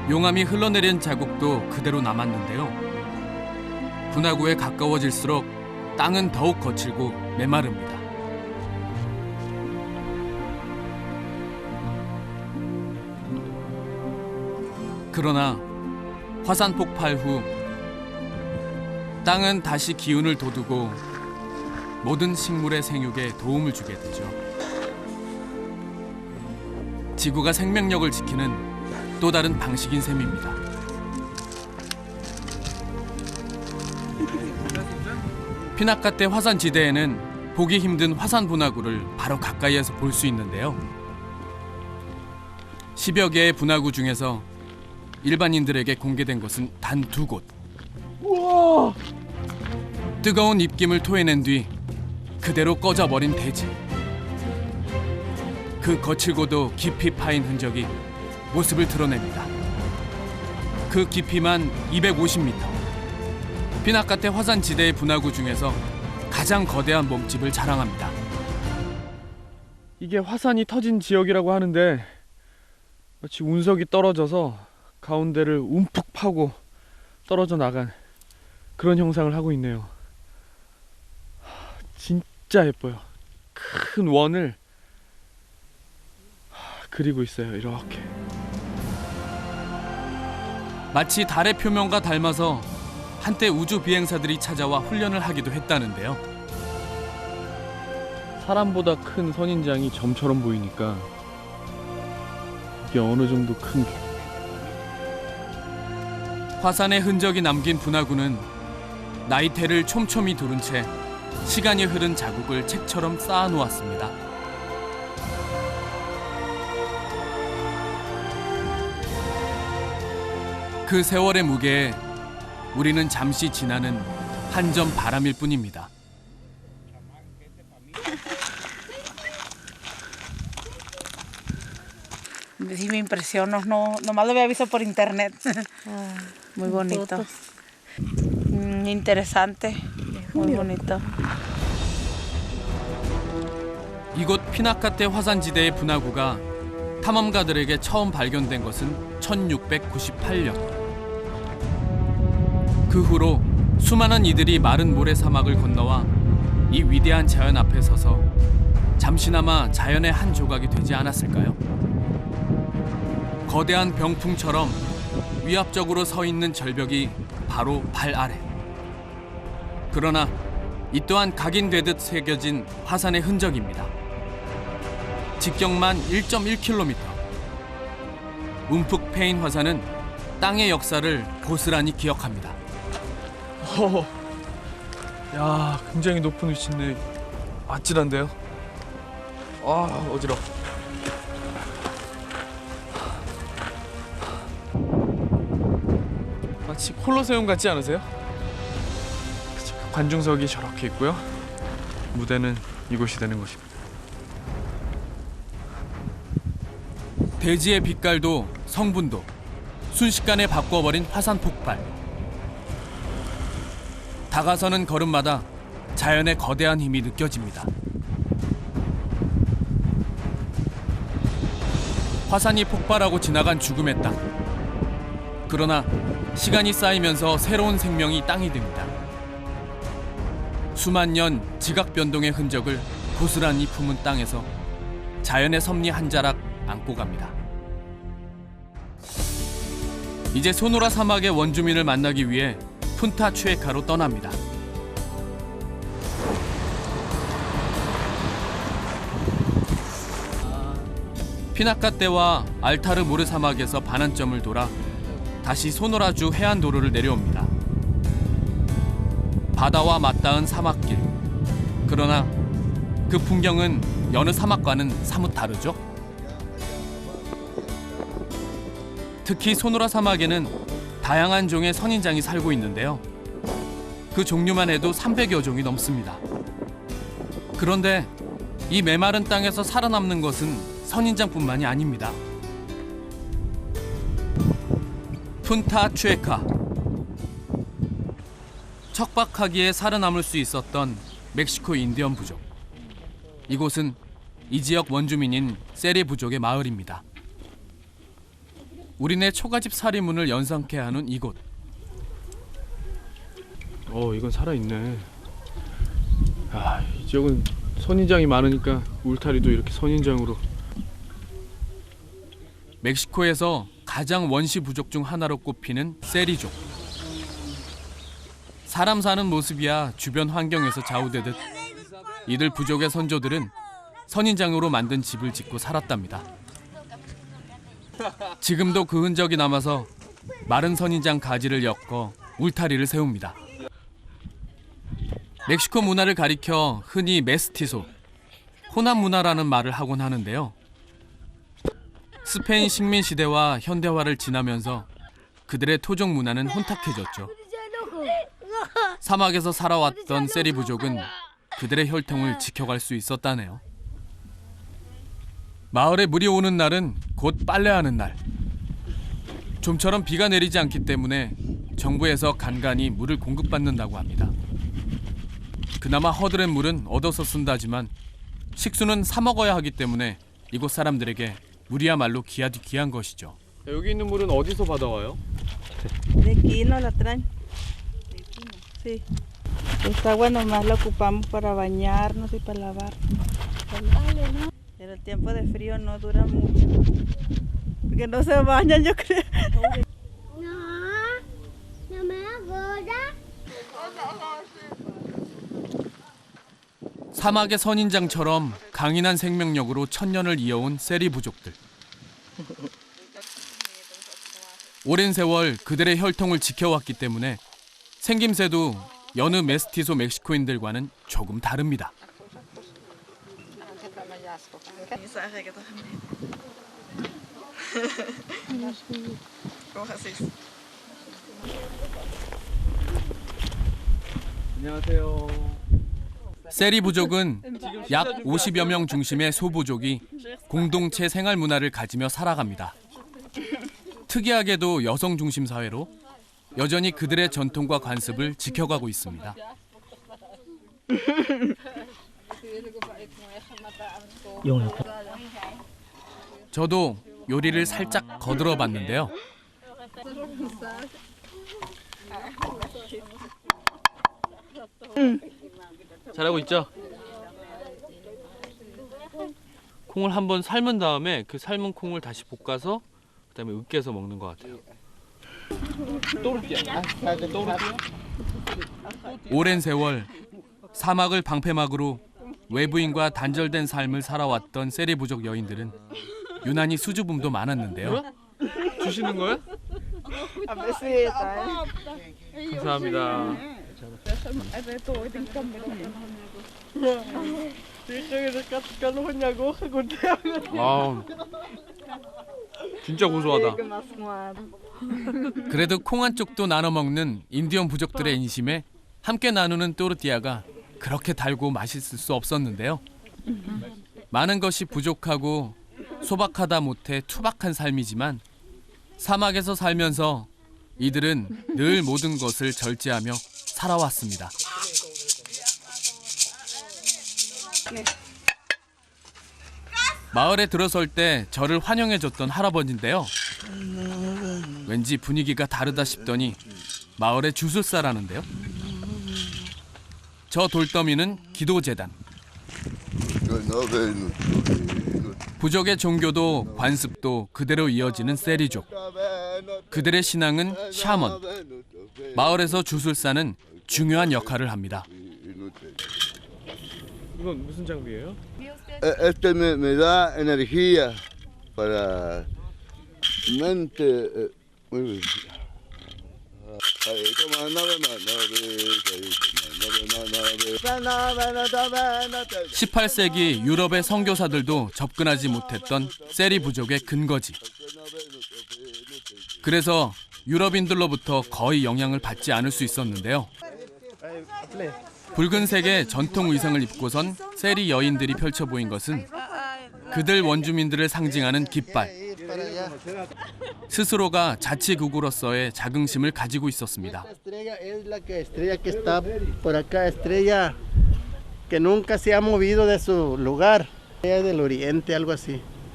용암이 흘러내린 자국도 그대로 남았는데요. 분화구에 가까워질수록 땅은 더욱 거칠고 메마릅니다. 그러나 화산 폭발 후 땅은 다시 기운을 돋우고 모든 식물의 생육에 도움을 주게 되죠. 지구가 생명력을 지키는 또 다른 방식인 셈입니다. 피나카떼 화산지대에는 보기 힘든 화산 분화구를 바로 가까이에서 볼 수 있는데요. 10여 개의 분화구 중에서 일반인들에게 공개된 것은 단 2곳. 우와! 뜨거운 입김을 토해낸 뒤 그대로 꺼져버린 대지. 그 거칠고도 깊이 파인 흔적이 모습을 드러냅니다. 그 깊이만 250m. 피나카떼 화산지대의 분화구 중에서 가장 거대한 몸집을 자랑합니다. 이게 화산이 터진 지역이라고 하는데 마치 운석이 떨어져서 가운데를 움푹 파고 떨어져 나간 그런 형상을 하고 있네요. 진짜 예뻐요. 큰 원을 그리고 있어요. 이렇게. 마치 달의 표면과 닮아서 한때 우주 비행사들이 찾아와 훈련을 하기도 했다는데요. 사람보다 큰 선인장이 점처럼 보이니까 이게 어느 정도 큰 게. 화산의 흔적이 남긴 분화구는 나이테를 촘촘히 두른 채 시간이 흐른 자국을 책처럼 쌓아놓았습니다. 그 세월의 무게에 우리는 잠시 지나는 한 점 바람일 뿐입니다. Sí, me impresionó, no, nomás lo había visto por internet. Muy bonito. Interesante, muy bonito. 이곳 피나카테 화산지대의 분화구가 탐험가들에게 처음 발견된 것은 1698년. 그 후로 수많은 이들이 마른 모래 사막을 건너와 이 위대한 자연 앞에 서서 잠시나마 자연의 한 조각이 되지 않았을까요? 거대한 병풍처럼 위압적으로 서 있는 절벽이 바로 발 아래. 그러나 이 또한 각인되듯 새겨진 화산의 흔적입니다. 직경만 1.1km. 움푹 패인 화산은 땅의 역사를 고스란히 기억합니다. 야, 굉장히 높은 위치인데 아찔한데요? 아, 어지러워. 마치 콜로세움 같지 않으세요? 관중석이 저렇게 있고요. 무대는 이곳이 되는 것입니다. 대지의 빛깔도 성분도 순식간에 바꿔버린 화산 폭발. 다가서는 걸음마다 자연의 거대한 힘이 느껴집니다. 화산이 폭발하고 지나간 죽음의 땅. 그러나 시간이 쌓이면서 새로운 생명이 땅이 됩니다. 수만 년 지각 변동의 흔적을 고스란히 품은 땅에서 자연의 섭리 한 자락 안고 갑니다. 이제 소노라 사막의 원주민을 만나기 위해 푼타 추에카로 떠납니다. 피나카테와 알타르 모르 사막에서 반환점을 돌아 다시 소노라주 해안도로를 내려옵니다. 바다와 맞닿은 사막길. 그러나 그 풍경은 여느 사막과는 사뭇 다르죠. 특히 소노라 사막에는 다양한 종의 선인장이 살고 있는데요. 그 종류만 해도 300여 종이 넘습니다. 그런데 이 메마른 땅에서 살아남는 것은 선인장뿐만이 아닙니다. 푼타 추에카. 척박하기에 살아남을 수 있었던 멕시코 인디언 부족. 이곳은 이 지역 원주민인 세리 부족의 마을입니다. 우리네 초가집 사리문을 연상케 하는 이곳. 이건 살아있네. 아, 이 지역은 선인장이 많으니까 울타리도 이렇게 선인장으로. 멕시코에서 가장 원시 부족 중 하나로 꼽히는 세리족. 사람 사는 모습이야 주변 환경에서 좌우되듯 이들 부족의 선조들은 선인장으로 만든 집을 짓고 살았답니다. 지금도 그 흔적이 남아서 마른 선인장 가지를 엮어 울타리를 세웁니다. 멕시코 문화를 가리켜 흔히 메스티소, 혼합 문화라는 말을 하곤 하는데요. 스페인 식민 시대와 현대화를 지나면서 그들의 토종 문화는 혼탁해졌죠. 사막에서 살아왔던 세리 부족은 그들의 혈통을 지켜갈 수 있었다네요. 마을에 물이 오는 날은 곧 빨래하는 날. 좀처럼 비가 내리지 않기 때문에 정부에서 간간히 물을 공급받는다고 합니다. 그나마 허드렛 물은 얻어서 쓴다지만 식수는 사 먹어야 하기 때문에 이곳 사람들에게 물이야말로 귀하디 귀한 것이죠. 여기 있는 물은 어디서 받아와요? De aquí nos la traen. Sí. Esta agua nomás la ocupamos para bañarnos y para lavar. Pero el tiempo de frío no dura mucho. Porque no se bañan, yo creo. No me agoda. 사막의 선인장처럼 강인한 생명력으로 천년을 이어온 세리 부족들. 오랜 세월 그들의 혈통을 지켜왔기 때문에 생김새도 여느 메스티소 멕시코인들과는 조금 다릅니다. 안녕하세요. 세리 부족은 약 50여 명 중심의 소부족이 공동체 생활 문화를 가지며 살아갑니다. 특이하게도 여성 중심 사회로 여전히 그들의 전통과 관습을 지켜가고 있습니다. 저도 요리를 살짝 거들어 봤는데요. 잘하고 있죠? 콩을 한번 삶은 다음에 그 삶은 콩을 다시 볶아서 그다음에 으깨서 먹는 것 같아요. 오랜 세월 사막을 방패막으로 외부인과 단절된 삶을 살아왔던 세리 부족 여인들은 유난히 수줍음도 많았는데요. 주시는 거야? 감사합니다. 아, 진짜 고소하다. 그래도 콩 한 쪽도 나눠 먹는 인디언 부족들의 인심에 함께 나누는 또르띠아가 그렇게 달고 맛있을 수 없었는데요. 많은 것이 부족하고 소박하다 못해 투박한 삶이지만 사막에서 살면서 이들은 늘 모든 것을 절제하며 살아왔습니다. 마을에 들어설 때 저를 환영해줬던 할아버지인데요. 왠지 분위기가 다르다 싶더니 마을에 주술사라는데요. 저 돌더미는 기도재단. 부족의 종교도 관습도 그대로 이어지는 세리족. 그들의 신앙은 샤먼. 마을에서 주술사는 중요한 역할을 합니다. 이건 무슨 장비예요? Este me da energía para mente. 18세기 유럽의 선교사들도 접근하지 못했던 세리 부족의 근거지. 그래서 유럽인들로부터 거의 영향을 받지 않을 수 있었는데요. 붉은색의 전통 의상을 입고선 세리 여인들이 펼쳐 보인 것은 그들 원주민들을 상징하는 깃발. 스스로가 자치구구로서의 자긍심을 가지고 있었습니다.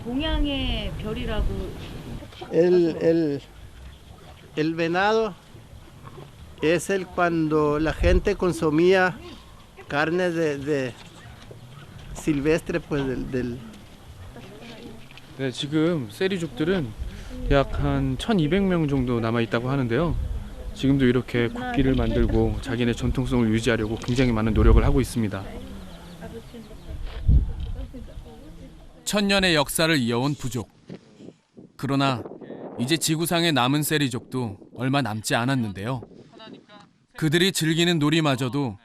동양의 별이라고. El venado es el cuando la gente consumía carne de silvestre, pues del. 네, 지금 세리족들은 약 한 1200명 정도 남아 있다고 하는데요. 지금도 이렇게 국기를 만들고 자기네 전통성을 유지하려고 굉장히 많은 노력을 하고 있습니다. 천년의 역사를 이어온 부족. 그러나 이제 지구상에 남은 세리족도 얼마 남지 않았는데요. 그들이 즐기는 놀이마저도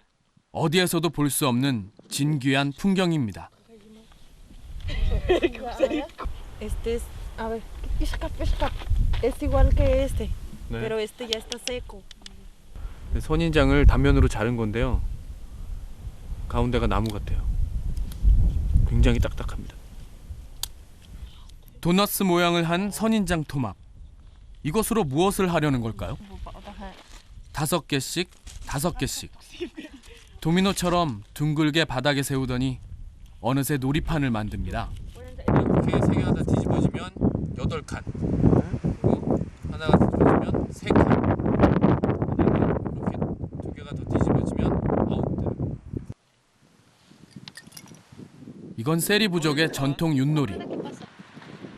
어디에서도 볼 수 없는 진귀한 풍경입니다. Este es, a ver, pesca. Es igual que este, 네. pero este ya está seco. 선인장을 단면으로 자른 건데요. 가운데가 나무 같아요. 굉장히 딱딱합니다. 도너츠 모양을 한 선인장 토막. 이것으로 무엇을 하려는 걸까요? 5개씩, 5개씩. 도미노처럼 둥글게 바닥에 세우더니 어느새 놀이판을 만듭니다. 이렇게 3개 하나 뒤집어지면 8칸. 그리고 하나가 뒤집어지면 3칸. 이렇게 2개가 더 뒤집어지면 9대. 이건 세리 부족의 전통 윷놀이.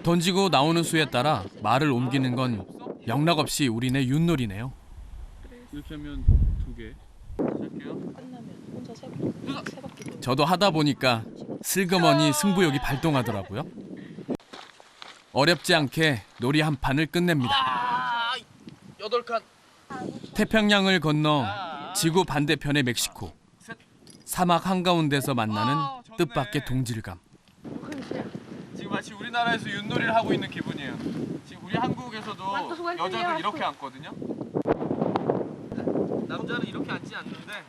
던지고 나오는 수에 따라 말을 옮기는 건 영락없이 우리네 윷놀이네요. 이렇게 하면 2개. 시작해요. 저도 하다 보니까 슬그머니 승부욕이 발동하더라고요. 어렵지 않게 놀이 한 판을 끝냅니다. 8칸. 태평양을 건너 지구 반대편의 멕시코. 사막 한가운데서 만나는 뜻밖의 동질감. 지금 마치 우리나라에서 윷놀이를 하고 있는 기분이에요. 지금 우리 한국에서도 여자들 이렇게 앉거든요. 남자는 이렇게 앉지 않는데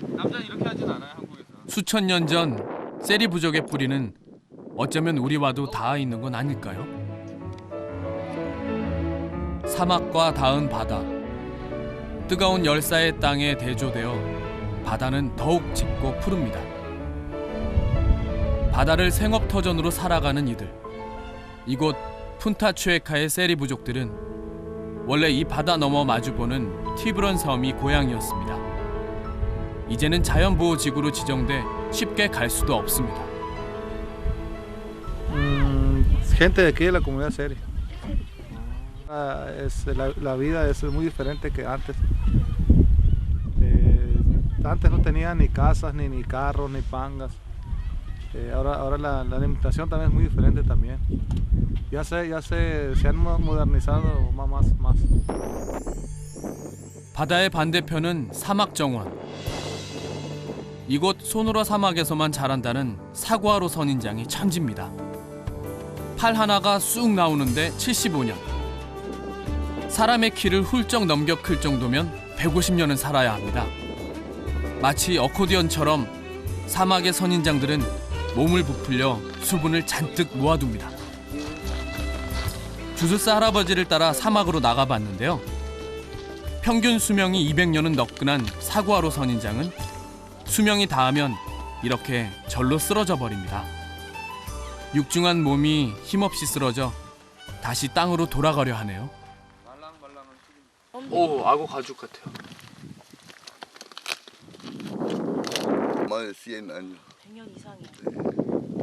남자는 이렇게 하진 않아요, 한국에서. 수천 년 전 세리 부족의 뿌리는 어쩌면 우리와도 닿아 있는 건 아닐까요? 사막과 닿은 바다, 뜨거운 열사의 땅에 대조되어 바다는 더욱 짙고 푸릅니다. 바다를 생업터전으로 살아가는 이들. 이곳 푼타추에카의 세리 부족들은 원래 이 바다 너머 마주보는 티브런 섬이 고향이었습니다. 이제는 자연보호지구로 지정돼 쉽게 갈 수도 없습니다. Gente de aquí de la comunidad seria. La vida es muy diferente que antes. Antes no tenían ni casas, ni carros, ni pangas. Ahora la alimentación también es muy diferente también. Se han modernizado más. 바다의 반대편은 사막 정원. 이곳 소노라 사막에서만 자란다는 사과로 선인장이 천지입니다. 팔 하나가 쑥 나오는데 75년. 사람의 키를 훌쩍 넘겨 클 정도면 150년은 살아야 합니다. 마치 어코디언처럼 사막의 선인장들은 몸을 부풀려 수분을 잔뜩 모아둡니다. 주술사 할아버지를 따라 사막으로 나가봤는데요. 평균 수명이 200년은 너끈한 사구아로 선인장은 수명이 닿으면 이렇게 절로 쓰러져 버립니다. 육중한 몸이 힘없이 쓰러져 다시 땅으로 돌아가려 하네요. 오, 악어 가죽 같아요. Más de 100 años. 100년 이상이요.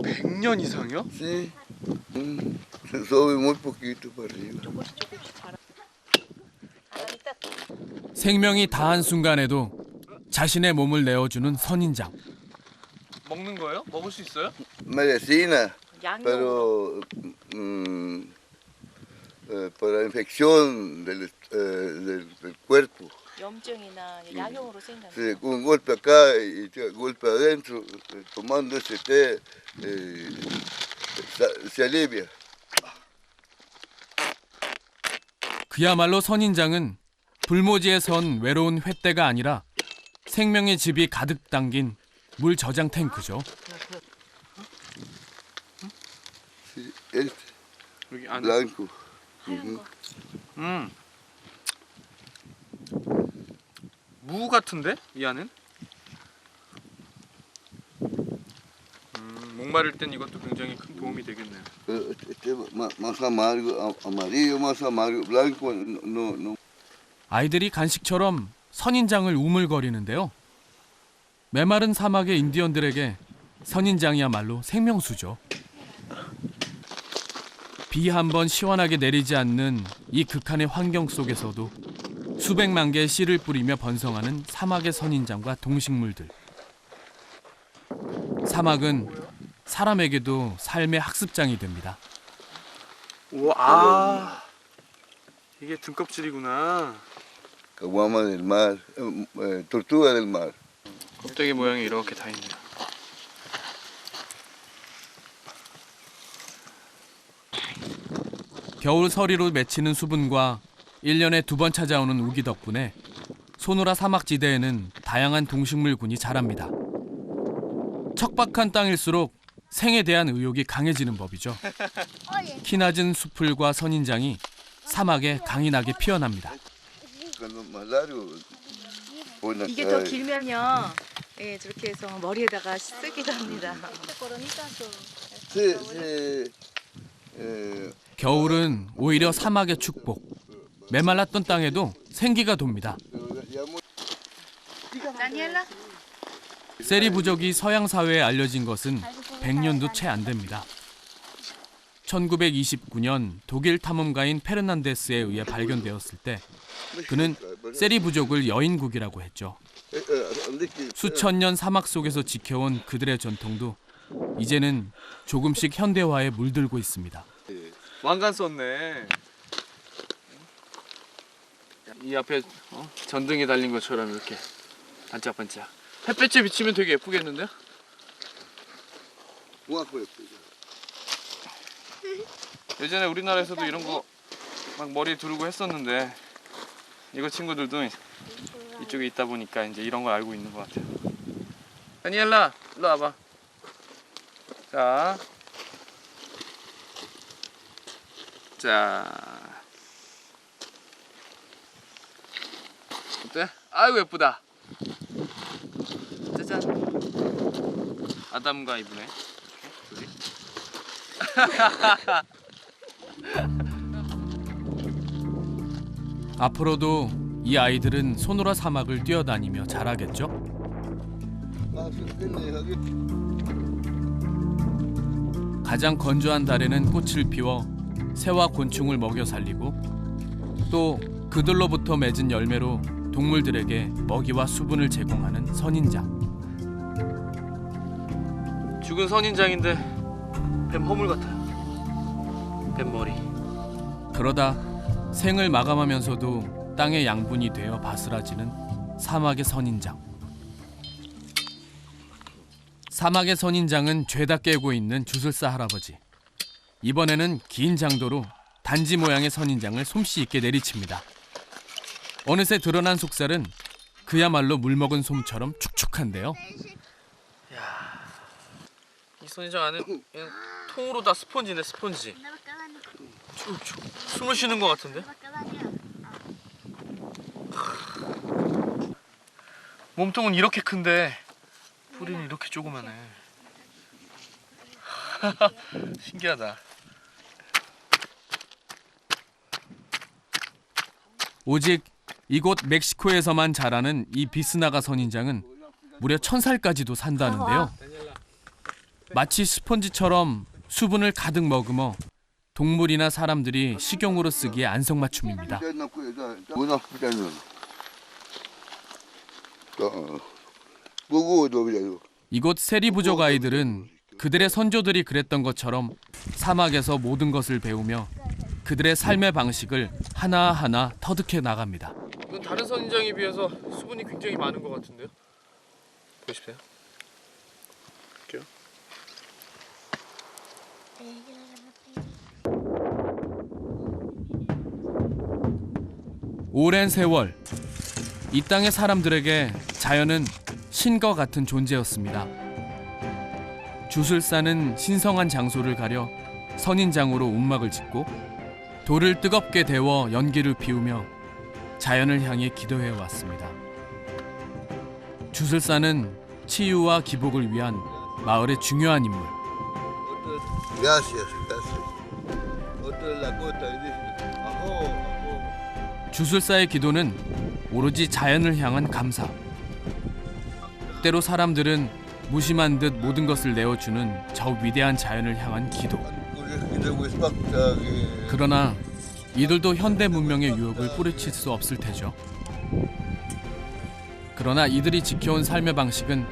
100년 이상이요? Sí. Se sube muy poquito para arriba. 생명이 다한 순간에도 자신의 몸을 내어주는 선인장. 먹는 거예요? 먹을 수 있어요? Medicina, pero para infección del cuerpo. 염증이나 약용으로 쓰인다. Sí, un golpe acá y golpe adentro, tomando ese té, se alivia. 그야말로 선인장은 불모지에 선 외로운 횃대가 아니라 생명의 즙이 가득 담긴 물 저장 탱크죠. 여기 안에. Blanco. 무 같은데? 이 안은? 목마를 땐 이것도 굉장히 큰 도움이 되겠네요. Más amargo, amarillo, más amargo, blanco, no. 아이들이 간식처럼 선인장을 우물거리는데요. 메마른 사막의 인디언들에게 선인장이야말로 생명수죠. 비 한 번 시원하게 내리지 않는 이 극한의 환경 속에서도 수백만 개의 씨를 뿌리며 번성하는 사막의 선인장과 동식물들. 사막은 사람에게도 삶의 학습장이 됩니다. 우와, 이게 등껍질이구나. Caguama del mar, tortuga del mar. 껍데기 모양이 이렇게 다 있네요. 겨울 서리로 맺히는 수분과 1년에 2번 찾아오는 우기 덕분에 소노라 사막지대에는 다양한 동식물군이 자랍니다. 척박한 땅일수록 생에 대한 의욕이 강해지는 법이죠. 키 낮은 수풀과 선인장이 사막에 강인하게 피어납니다. 이게 더 길면요, 예, 저렇게 해서 머리에다가 쓰기도 합니다. 겨울은 오히려 사막의 축복. 메말랐던 땅에도 생기가 돕니다. 세리 부족이 서양 사회에 알려진 것은 100년도 채 안 됩니다. 1929년 독일 탐험가인 페르난데스에 의해 발견되었을 때 그는 세리 부족을 여인국이라고 했죠. 수천 년 사막 속에서 지켜온 그들의 전통도 이제는 조금씩 현대화에 물들고 있습니다. 왕관 썼네. 이 앞에 전등이 달린 것처럼 이렇게 반짝반짝. 햇볕에 비치면 되게 예쁘겠는데요? 예전에 우리나라에서도 이런 거 막 머리에 두르고 했었는데 이거 친구들도 이쪽에 있다 보니까 이제 이런 걸 알고 있는 것 같아요. 다니엘라, 일로 와봐. 자, 어때? 아이고 예쁘다. 짜잔. 아담과 이브네. 둘이. 앞으로도 이 아이들은 소노라 사막을 뛰어다니며 자라겠죠? 가장 건조한 달에는 꽃을 피워 새와 곤충을 먹여 살리고 또 그들로부터 맺은 열매로 동물들에게 먹이와 수분을 제공하는 선인장. 죽은 선인장인데 뱀 허물 같아요. 뱀 머리. 그러다 생을 마감하면서도 땅의 양분이 되어 바스라지는 사막의 선인장. 사막의 선인장은 죄다 깨고 있는 주술사 할아버지. 이번에는 긴 장도로 단지 모양의 선인장을 솜씨 있게 내리칩니다. 어느새 드러난 속살은 그야말로 물먹은 솜처럼 축축한데요. 이 선인장 안에 그냥 통으로 다 스펀지네, 스펀지. 쭉쭉 숨을 쉬는 것 같은데? 몸통은 이렇게 큰데 뿌리는 이렇게 조그만해. 신기하다. 오직 이곳 멕시코에서만 자라는 이 비스나가 선인장은 무려 1000살까지도 산다는데요. 마치 스펀지처럼 수분을 가득 머금어 동물이나 사람들이 식용으로 쓰기에 안성맞춤입니다. 이곳 세리 부족 아이들은 그들의 선조들이 그랬던 것처럼 사막에서 모든 것을 배우며 그들의 삶의 방식을 하나하나 터득해 나갑니다. 이건 다른 선인장에 비해서 수분이 굉장히 많은 것 같은데요? 보십시오. 볼게요. 오랜 세월 이 땅의 사람들에게 자연은 신과 같은 존재였습니다. 주술사는 신성한 장소를 가려 선인장으로 움막을 짓고 돌을 뜨겁게 데워 연기를 피우며 자연을 향해 기도해 왔습니다. 주술사는 치유와 기복을 위한 마을의 중요한 인물. 주술사의 기도는 오로지 자연을 향한 감사. 때로 사람들은 무심한 듯 모든 것을 내어주는 저 위대한 자연을 향한 기도. 그러나 이들도 현대 문명의 유혹을 뿌리칠 수 없을 테죠. 그러나 이들이 지켜온 삶의 방식은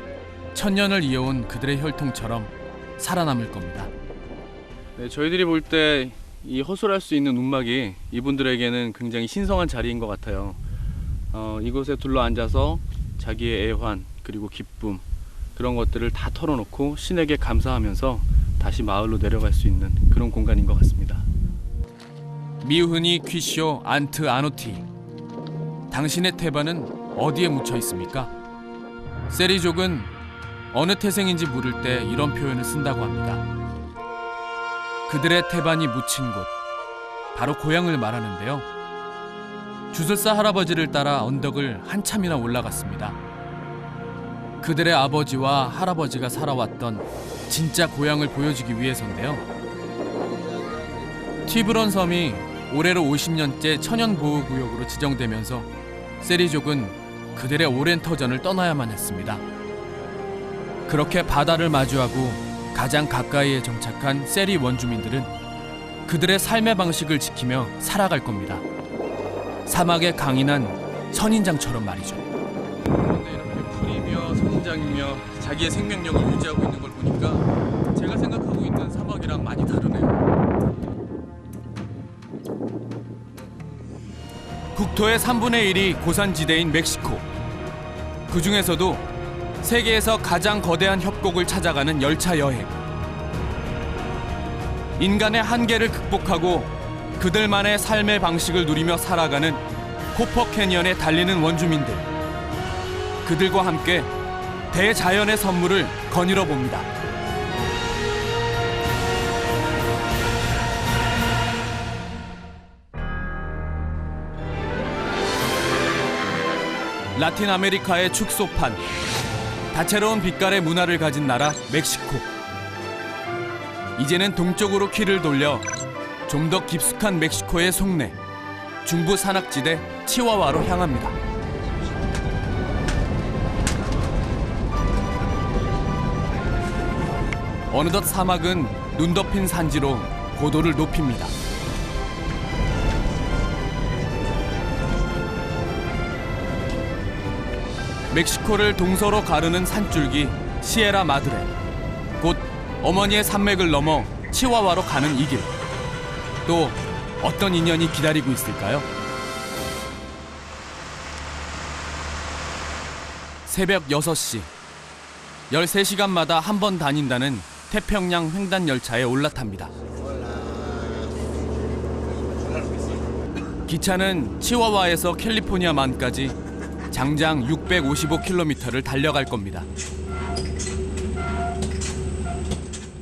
천년을 이어온 그들의 혈통처럼 살아남을 겁니다. 네, 저희들이 볼 때 이 허술할 수 있는 움막이 이분들에게는 굉장히 신성한 자리인 것 같아요. 이곳에 둘러앉아서 자기의 애환 그리고 기쁨 그런 것들을 다 털어놓고 신에게 감사하면서 다시 마을로 내려갈 수 있는 그런 공간인 것 같습니다. 미우흐니 퀴쇼 안트 아노티. 당신의 태반은 어디에 묻혀 있습니까? 세리족은 어느 태생인지 물을 때 이런 표현을 쓴다고 합니다. 그들의 태반이 묻힌 곳, 바로 고향을 말하는데요. 주술사 할아버지를 따라 언덕을 한참이나 올라갔습니다. 그들의 아버지와 할아버지가 살아왔던 진짜 고향을 보여주기 위해서인데요. 티브론 섬이 올해로 50년째 천연보호구역으로 지정되면서 세리족은 그들의 오랜 터전을 떠나야만 했습니다. 그렇게 바다를 마주하고 가장 가까이에 정착한 세리 원주민들은 그들의 삶의 방식을 지키며 살아갈 겁니다. 사막의 강인한 선인장처럼 말이죠. 그런데 이렇게 풀이며 선인장이며 자기의 생명력을 유지하고 있는 걸 보니까 제가 생각하고 있는 사막이랑 많이 다르네요. 국토의 3분의 1이 고산지대인 멕시코. 그 중에서도 세계에서 가장 거대한 협곡을 찾아가는 열차 여행. 인간의 한계를 극복하고 그들만의 삶의 방식을 누리며 살아가는 코퍼 캐니언에 달리는 원주민들. 그들과 함께 대자연의 선물을 거닐어 봅니다. 라틴 아메리카의 축소판, 다채로운 빛깔의 문화를 가진 나라 멕시코. 이제는 동쪽으로 키를 돌려 좀 더 깊숙한 멕시코의 속내, 중부 산악지대 치와와로 향합니다. 어느덧 사막은 눈 덮인 산지로 고도를 높입니다. 멕시코를 동서로 가르는 산줄기 시에라 마드레. 곧 어머니의 산맥을 넘어 치와와로 가는 이 길. 또 어떤 인연이 기다리고 있을까요? 새벽 6시. 13시간마다 한 번 다닌다는 태평양 횡단 열차에 올라탑니다. 기차는 치와와에서 캘리포니아만까지 장장 655km를 달려갈 겁니다.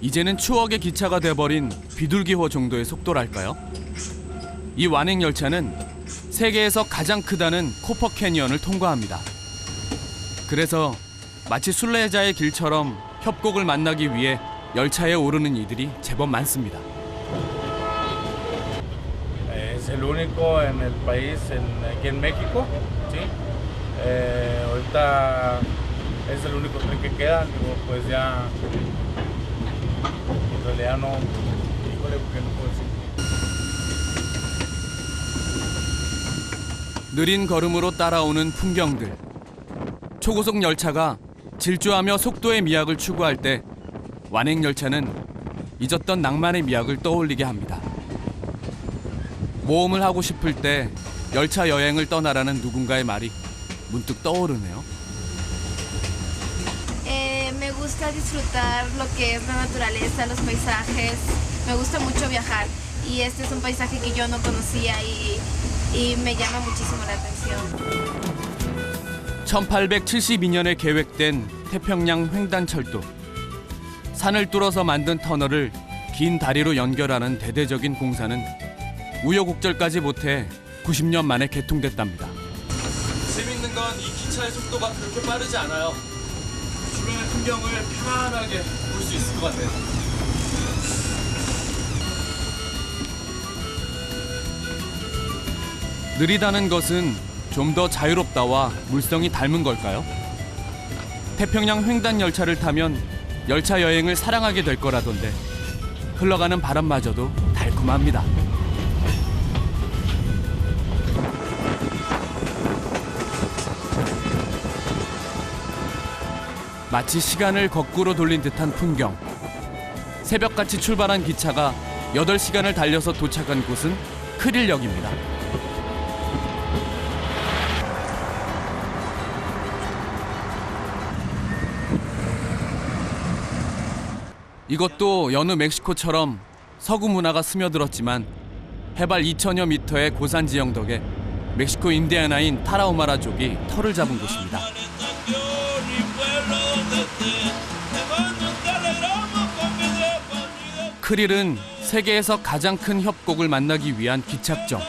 이제는 추억의 기차가 돼버린 비둘기호 정도의 속도랄까요? 이 완행 열차는 세계에서 가장 크다는 코퍼 캐니언을 통과합니다. 그래서 마치 순례자의 길처럼 협곡을 만나기 위해 열차에 오르는 이들이 제법 많습니다. Es el único en el país, aquí en México, ¿sí? Ahorita es el único tren que queda, digo, pues ya en realidad no, híjole, porque no puedo decir. 느린 걸음으로 따라오는 풍경들. 초고속 열차가 질주하며 속도의 미학을 추구할 때 완행 열차는 잊었던 낭만의 미학을 떠올리게 합니다. 모험을 하고 싶을 때 열차 여행을 떠나라는 누군가의 말이 문득 떠오르네요. Me gusta disfrutar lo que es la naturaleza, los paisajes. Me gusta mucho viajar y este es un paisaje que yo no conocía y me llama muchísimo la atención. 1872년에 계획된 태평양 횡단철도. 산을 뚫어서 만든 터널을 긴 다리로 연결하는 대대적인 공사는 우여곡절까지 못해 90년 만에 개통됐답니다. 재밌는 건 이 기차의 속도가 그렇게 빠르지 않아요. 주변의 풍경을 편안하게 볼 수 있을 것 같아요. 느리다는 것은 좀 더 자유롭다와 물성이 닮은 걸까요? 태평양 횡단 열차를 타면 열차 여행을 사랑하게 될 거라던데 흘러가는 바람마저도 달콤합니다. 마치 시간을 거꾸로 돌린 듯한 풍경. 새벽같이 출발한 기차가 8시간을 달려서 도착한 곳은 크릴역입니다. 이것도 여느 멕시코처럼 서구 문화가 스며들었지만 해발 2000여 미터의 고산 지형 덕에 멕시코 인디아나인 타라우마라족이 터를 잡은 곳입니다. 크릴은 세계에서 가장 큰 협곡을 만나기 위한 기착점.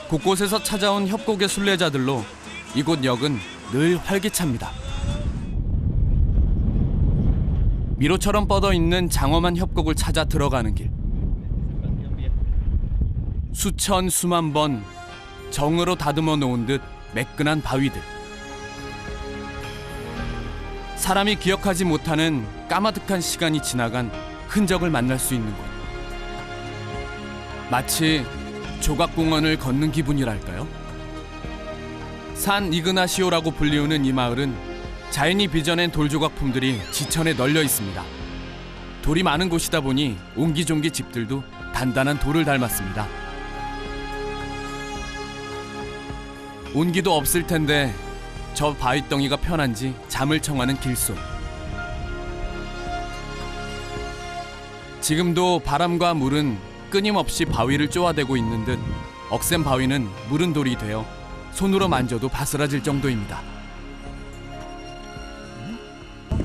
곳곳에서 찾아온 협곡의 순례자들로 이곳 역은 늘 활기찹니다. 미로처럼 뻗어있는 장엄한 협곡을 찾아 들어가는 길. 수천 수만 번 정으로 다듬어 놓은 듯 매끈한 바위들. 사람이 기억하지 못하는 까마득한 시간이 지나간 흔적을 만날 수 있는 곳. 마치 조각공원을 걷는 기분이랄까요? 산 이그나시오라고 불리우는 이 마을은 자연이 빚어낸 돌조각품들이 지천에 널려 있습니다. 돌이 많은 곳이다 보니 옹기종기 집들도 단단한 돌을 닮았습니다. 온기도 없을 텐데 저 바위덩이가 편한지 잠을 청하는 길속. 지금도 바람과 물은 끊임없이 바위를 쪼아대고 있는 듯 억센 바위는 무른 돌이 되어 손으로 만져도 바스라질 정도입니다.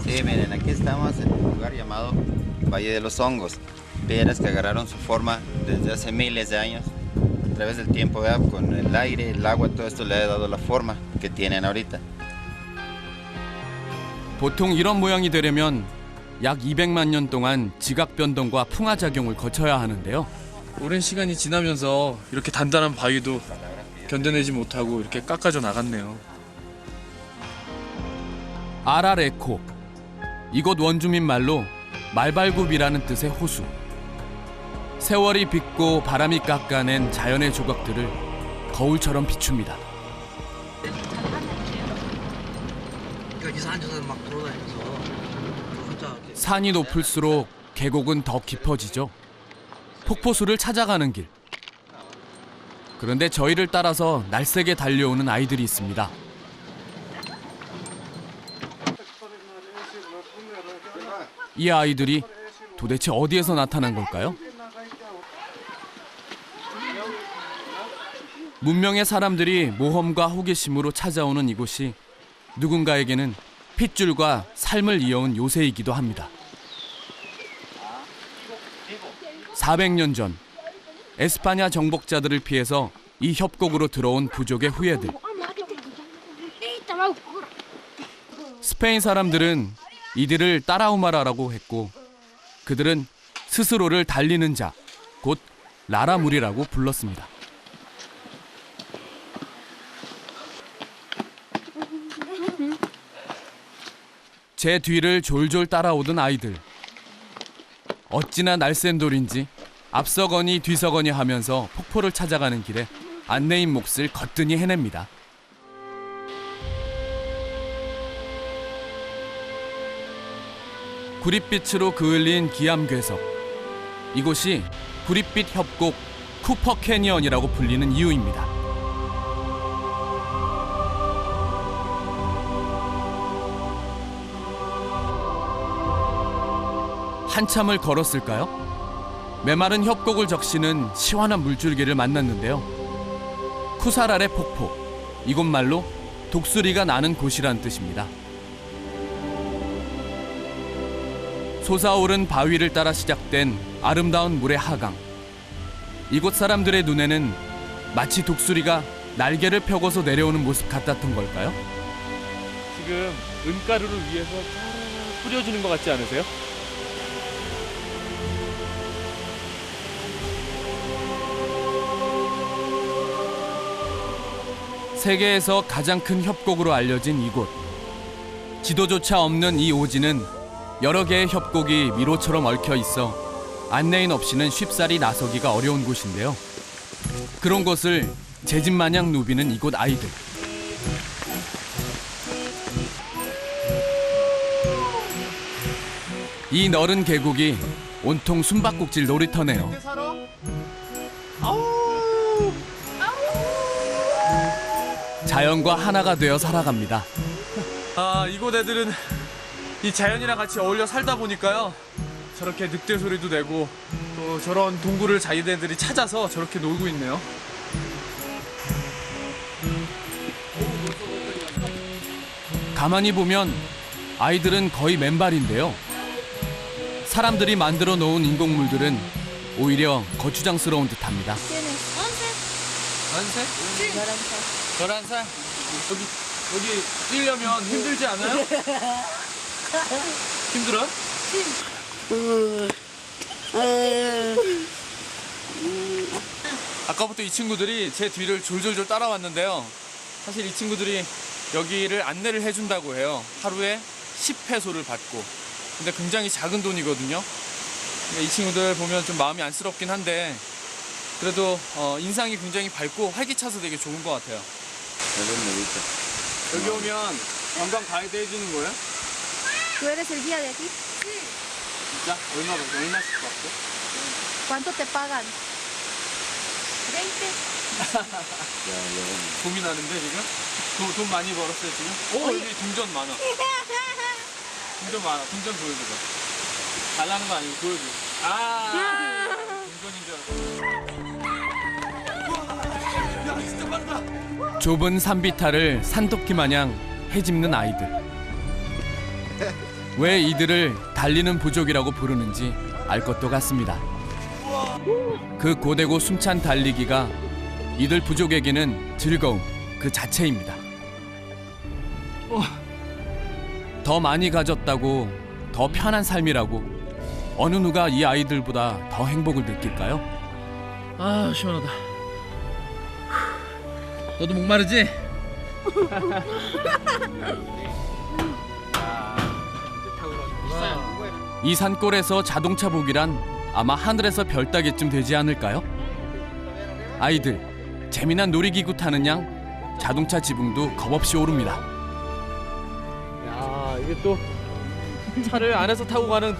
Sí, miren, aquí estamos en un lugar llamado Valle de los Hongos. Piedras que agarraron su forma desde hace miles de años. A través del tiempo, ¿verdad? Con el aire, el agua, todo esto le ha dado la forma que tienen ahorita. 보통 이런 모양이 되려면 약 200만 년 동안 지각 변동과 풍화 작용을 거쳐야 하는데요. 오랜 시간이 지나면서 이렇게 단단한 바위도 견뎌내지 못하고 이렇게 깎아져 나갔네요. 아라레코. 이곳 원주민 말로 말발굽이라는 뜻의 호수. 세월이 빚고 바람이 깎아낸 자연의 조각들을 거울처럼 비춥니다. 산이 높을수록 계곡은 더 깊어지죠. 폭포수를 찾아가는 길. 그런데 저희를 따라서 날쌔게 달려오는 아이들이 있습니다. 이 아이들이 도대체 어디에서 나타난 걸까요? 문명의 사람들이 모험과 호기심으로 찾아오는 이곳이 누군가에게는 핏줄과 삶을 이어온 요새이기도 합니다. 400년 전 에스파냐 정복자들을 피해서 이 협곡으로 들어온 부족의 후예들. 스페인 사람들은 이들을 따라오마라라고 했고 그들은 스스로를 달리는 자, 곧 라라물이라고 불렀습니다. 제 뒤를 졸졸 따라오던 아이들. 어찌나 날쌘 돌인지 앞서거니 뒤서거니 하면서 폭포를 찾아가는 길에 안내인 몫을 거뜬히 해냅니다. 구릿빛으로 그을린 기암괴석. 이곳이 구릿빛 협곡 쿠퍼 캐니언이라고 불리는 이유입니다. 한참을 걸었을까요? 메마른 협곡을 적시는 시원한 물줄기를 만났는데요. 쿠사랄의 폭포, 이곳 말로 독수리가 나는 곳이란 뜻입니다. 솟아오른 바위를 따라 시작된 아름다운 물의 하강. 이곳 사람들의 눈에는 마치 독수리가 날개를 펴고서 내려오는 모습 같았던 걸까요? 지금 은가루를 위에서 뿌려주는 것 같지 않으세요? 세계에서 가장 큰 협곡으로 알려진 이곳. 지도조차 없는 이 오지는 여러 개의 협곡이 미로처럼 얽혀 있어 안내인 없이는 쉽사리 나서기가 어려운 곳인데요. 그런 곳을 제 집 마냥 누비는 이곳 아이들. 이 너른 계곡이 온통 숨바꼭질 놀이터네요. 자연과 하나가 되어 살아갑니다. 아, 이곳 애들은 이 자연이랑 같이 어울려 살다 보니까요. 저렇게 늑대 소리도 내고 또 저런 동굴을 자기네들이 찾아서 저렇게 놀고 있네요. 가만히 보면 아이들은 거의 맨발인데요. 사람들이 만들어 놓은 인공물들은 오히려 거추장스러운 듯합니다. 11살? 여기 뛰려면 힘들지 않아요? 힘들어요? 아까부터 이 친구들이 제 뒤를 졸졸졸 따라왔는데요. 사실 이 친구들이 여기를 안내를 해준다고 해요. 하루에 10페소를 받고. 근데 굉장히 작은 돈이거든요. 이 친구들 보면 좀 마음이 안쓰럽긴 한데 그래도 인상이 굉장히 밝고 활기차서 되게 좋은 것 같아요. 여기 오면 관광 가이드 해주는 거예요? ¿Tú eres el guía de aquí? 진짜? 얼마씩 받고? ¿Cuánto te pagan? 20. 고민하는데 지금? 돈 많이 벌었어요 지금? 오, 여기 동전 많아. 동전 많아. 동전 보여줘봐. 달라는 거 아니고 보여줘. 동전인 줄 알았어. 야, 진짜 빠르다. 좁은 산비탈을 산토끼 마냥 헤집는 아이들. 왜 이들을 달리는 부족이라고 부르는지 알 것도 같습니다. 그 고되고 숨찬 달리기가 이들 부족에게는 즐거움 그 자체입니다. 더 많이 가졌다고, 더 편한 삶이라고 어느 누가 이 아이들보다 더 행복을 느낄까요? 아, 시원하다. 너도 목마르지? 이 산골에서 자동차 보기란 아마 하늘에서 별 따기쯤 되지 않을까요? 아이들 재미난 놀이기구 타는 양 자동차 지붕도 겁없이 오릅니다. 야, 이게 또 차를 안에서 타고 가는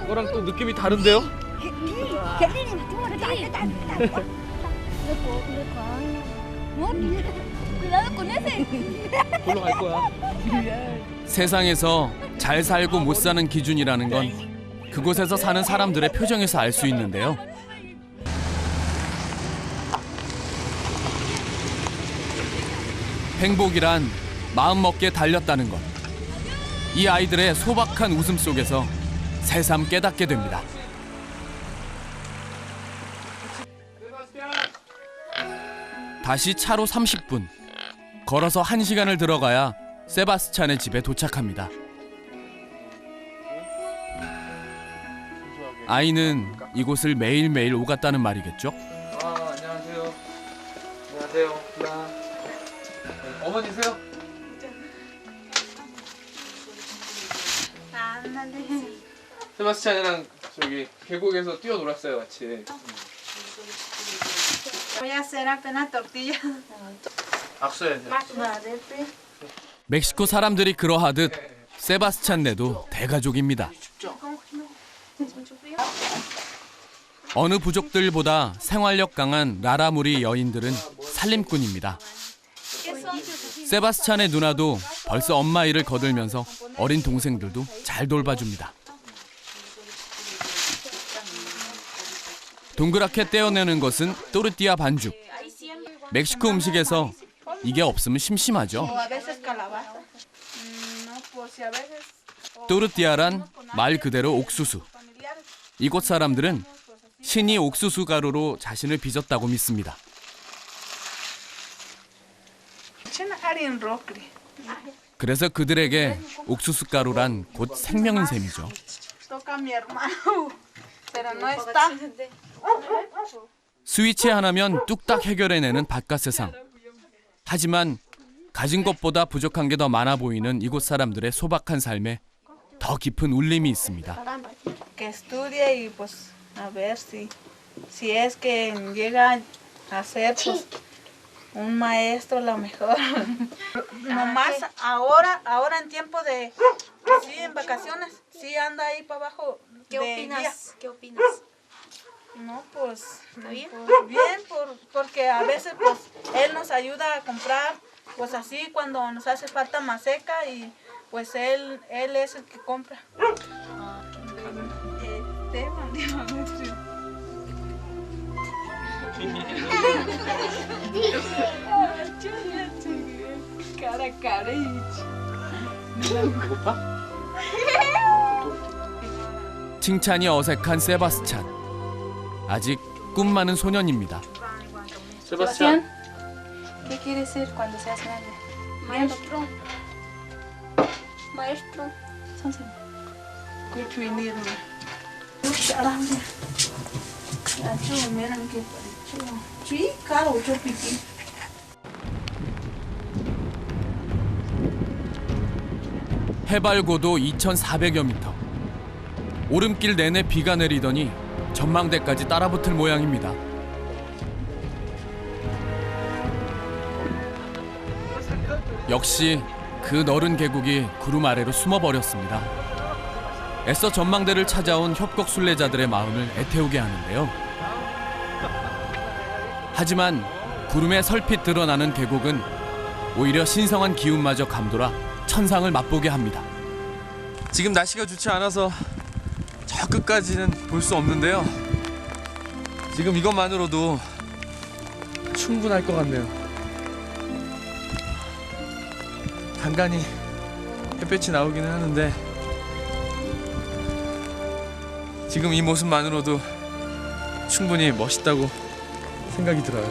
거랑 또 느낌이 다른데요? 골로 갈 거야. 세상에서 잘 살고 못 사는 기준이라는 건 그곳에서 사는 사람들의 표정에서 알 수 있는데요. 행복이란 마음먹기에 달렸다는 것. 이 아이들의 소박한 웃음 속에서 새삼 깨닫게 됩니다. 다시 차로 30분, 걸어서 1시간을 들어가야 세바스찬의 집에 도착합니다. 아이는 이곳을 매일매일 오갔다는 말이겠죠? 아, 안녕하세요. 안녕하세요. 어머니세요? 세바스찬이랑 저기 계곡에서 뛰어놀았어요, 같이. Voy a hacer apenas tortilla. 악수해야죠. 멕시코 사람들이 그러하듯 세바스찬네도 대가족입니다. 어느 부족들보다 생활력 강한 라라무리 여인들은 살림꾼입니다. 세바스찬의 누나도 벌써 엄마 일을 거들면서 어린 동생들도 잘 돌봐줍니다. 동그랗게 떼어내는 것은 또르띠아 반죽. 멕시코 음식에서 이게 없으면 심심하죠. 또르띠아란 말 그대로 옥수수. 이곳 사람들은 신이 옥수수 가루로 자신을 빚었다고 믿습니다. 그래서 그들에게 옥수수 가루란 곧 생명인 셈이죠. 스위치 하나면 뚝딱 해결해내는 바깥 세상. 하지만 가진 것보다 부족한 게 더 많아 보이는 이곳 사람들의 소박한 삶에 더 깊은 울림이 있습니다. Que estudie y pues a ver si es que llega a ser pues un maestro lo mejor. Nomás ahora en tiempo de sí en vacaciones, sí anda ahí para abajo. ¿Qué opinas? ¿Qué opinas? No, pues ¿Está bien? Pues, bien porque a veces pues él nos ayuda a comprar pues así cuando nos hace falta maseca y pues él es el que compra. 칭찬이 어색한 세바스찬. 아직 꿈 많은 소년입니다. 세바스찬. ¿Qué quieres ser cuando seas grande? Maestro. Maestro. Sí, cada 8 pipí. 해발고도 2,400여 미터. 오름길 내내 비가 내리더니 전망대까지 따라붙을 모양입니다. 역시 그 너른 계곡이 구름 아래로 숨어버렸습니다. 애써 전망대를 찾아온 협곡 순례자들의 마음을 애태우게 하는데요. 하지만 구름에 설핏 드러나는 계곡은 오히려 신성한 기운마저 감돌아 천상을 맛보게 합니다. 지금 날씨가 좋지 않아서 저 끝까지는 볼 수 없는데요. 지금 이것만으로도 충분할 것 같네요. 간간히 햇볕이 나오기는 하는데 지금 이 모습만으로도 충분히 멋있다고 생각이 들어요.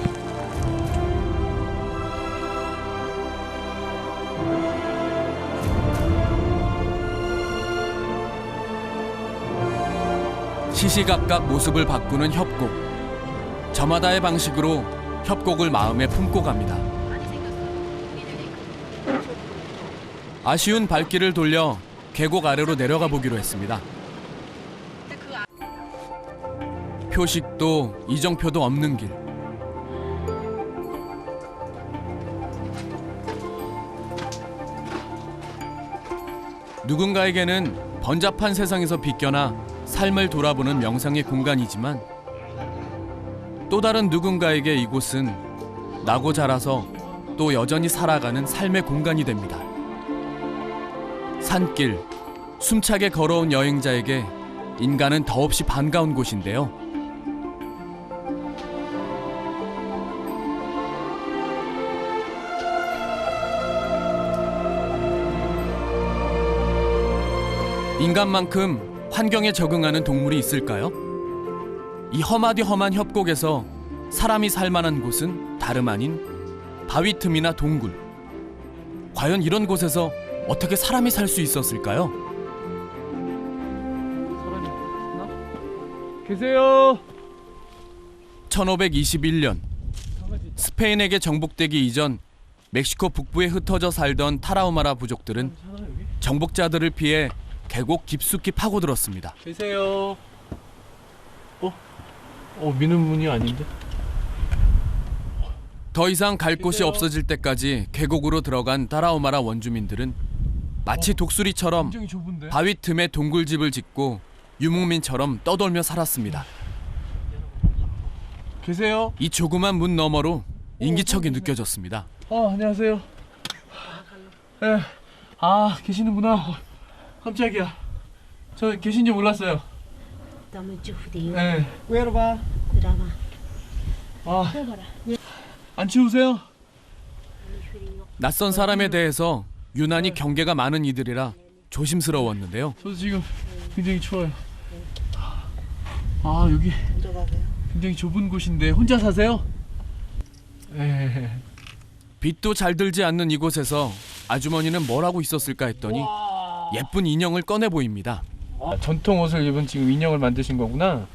시시각각 모습을 바꾸는 협곡. 저마다의 방식으로 협곡을 마음에 품고 갑니다. 아쉬운 발길을 돌려 계곡 아래로 내려가 보기로 했습니다. 표식도 이정표도 없는 길. 누군가에게는 번잡한 세상에서 비껴나 삶을 돌아보는 명상의 공간이지만 또 다른 누군가에게 이곳은 나고 자라서 또 여전히 살아가는 삶의 공간이 됩니다. 산길, 숨차게 걸어온 여행자에게 인간은 더없이 반가운 곳인데요. 인간만큼 환경에 적응하는 동물이 있을까요? 이 험하디 험한 협곡에서 사람이 살만한 곳은 다름 아닌 바위 틈이나 동굴. 과연 이런 곳에서 어떻게 사람이 살 수 있었을까요? 계세요. 1521년 스페인에게 정복되기 이전 멕시코 북부에 흩어져 살던 타라우마라 부족들은 정복자들을 피해 계곡 깊숙이 파고들었습니다. 계세요. 미는 문이 아닌데? 더 이상 갈 곳이 없어질 때까지 계곡으로 들어간 타라우마라 원주민들은 마치 독수리처럼 바위 틈에 동굴집을 짓고 유목민처럼 떠돌며 살았습니다. 계세요? 이 조그만 문 너머로 인기척이 느껴졌습니다. 안녕하세요. 네. 계시는구나. 깜짝이야. 저 계신지 몰랐어요. 네. 안 추우세요? 낯선 사람에 대해서 유난히 경계가 많은 이들이라 조심스러웠는데요. 저도 지금 굉장히 추워요. 여기 굉장히 좁은 곳인데 혼자 사세요? 네. 빛도 잘 들지 않는 이곳에서 아주머니는 뭘 하고 있었을까 했더니 예쁜 인형을 꺼내 보입니다. 전통 옷을 입은 지금 인형을 만드신 거구나.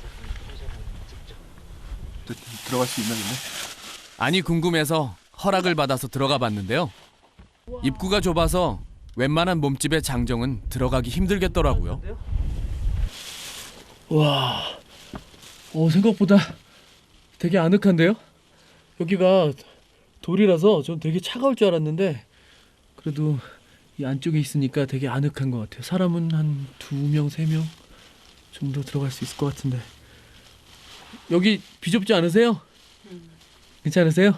들어갈 수 있나 근데? 아니 궁금해서 허락을 받아서 들어가 봤는데요. 입구가 좁아서 웬만한 몸집의 장정은 들어가기 힘들겠더라고요. 와, 생각보다 되게 아늑한데요? 여기가 돌이라서 전 되게 차가울 줄 알았는데 그래도 이 안쪽에 있으니까 되게 아늑한 것 같아요. 사람은 한 2명, 3명 정도 들어갈 수 있을 것 같은데 여기 비좁지 않으세요? 괜찮으세요?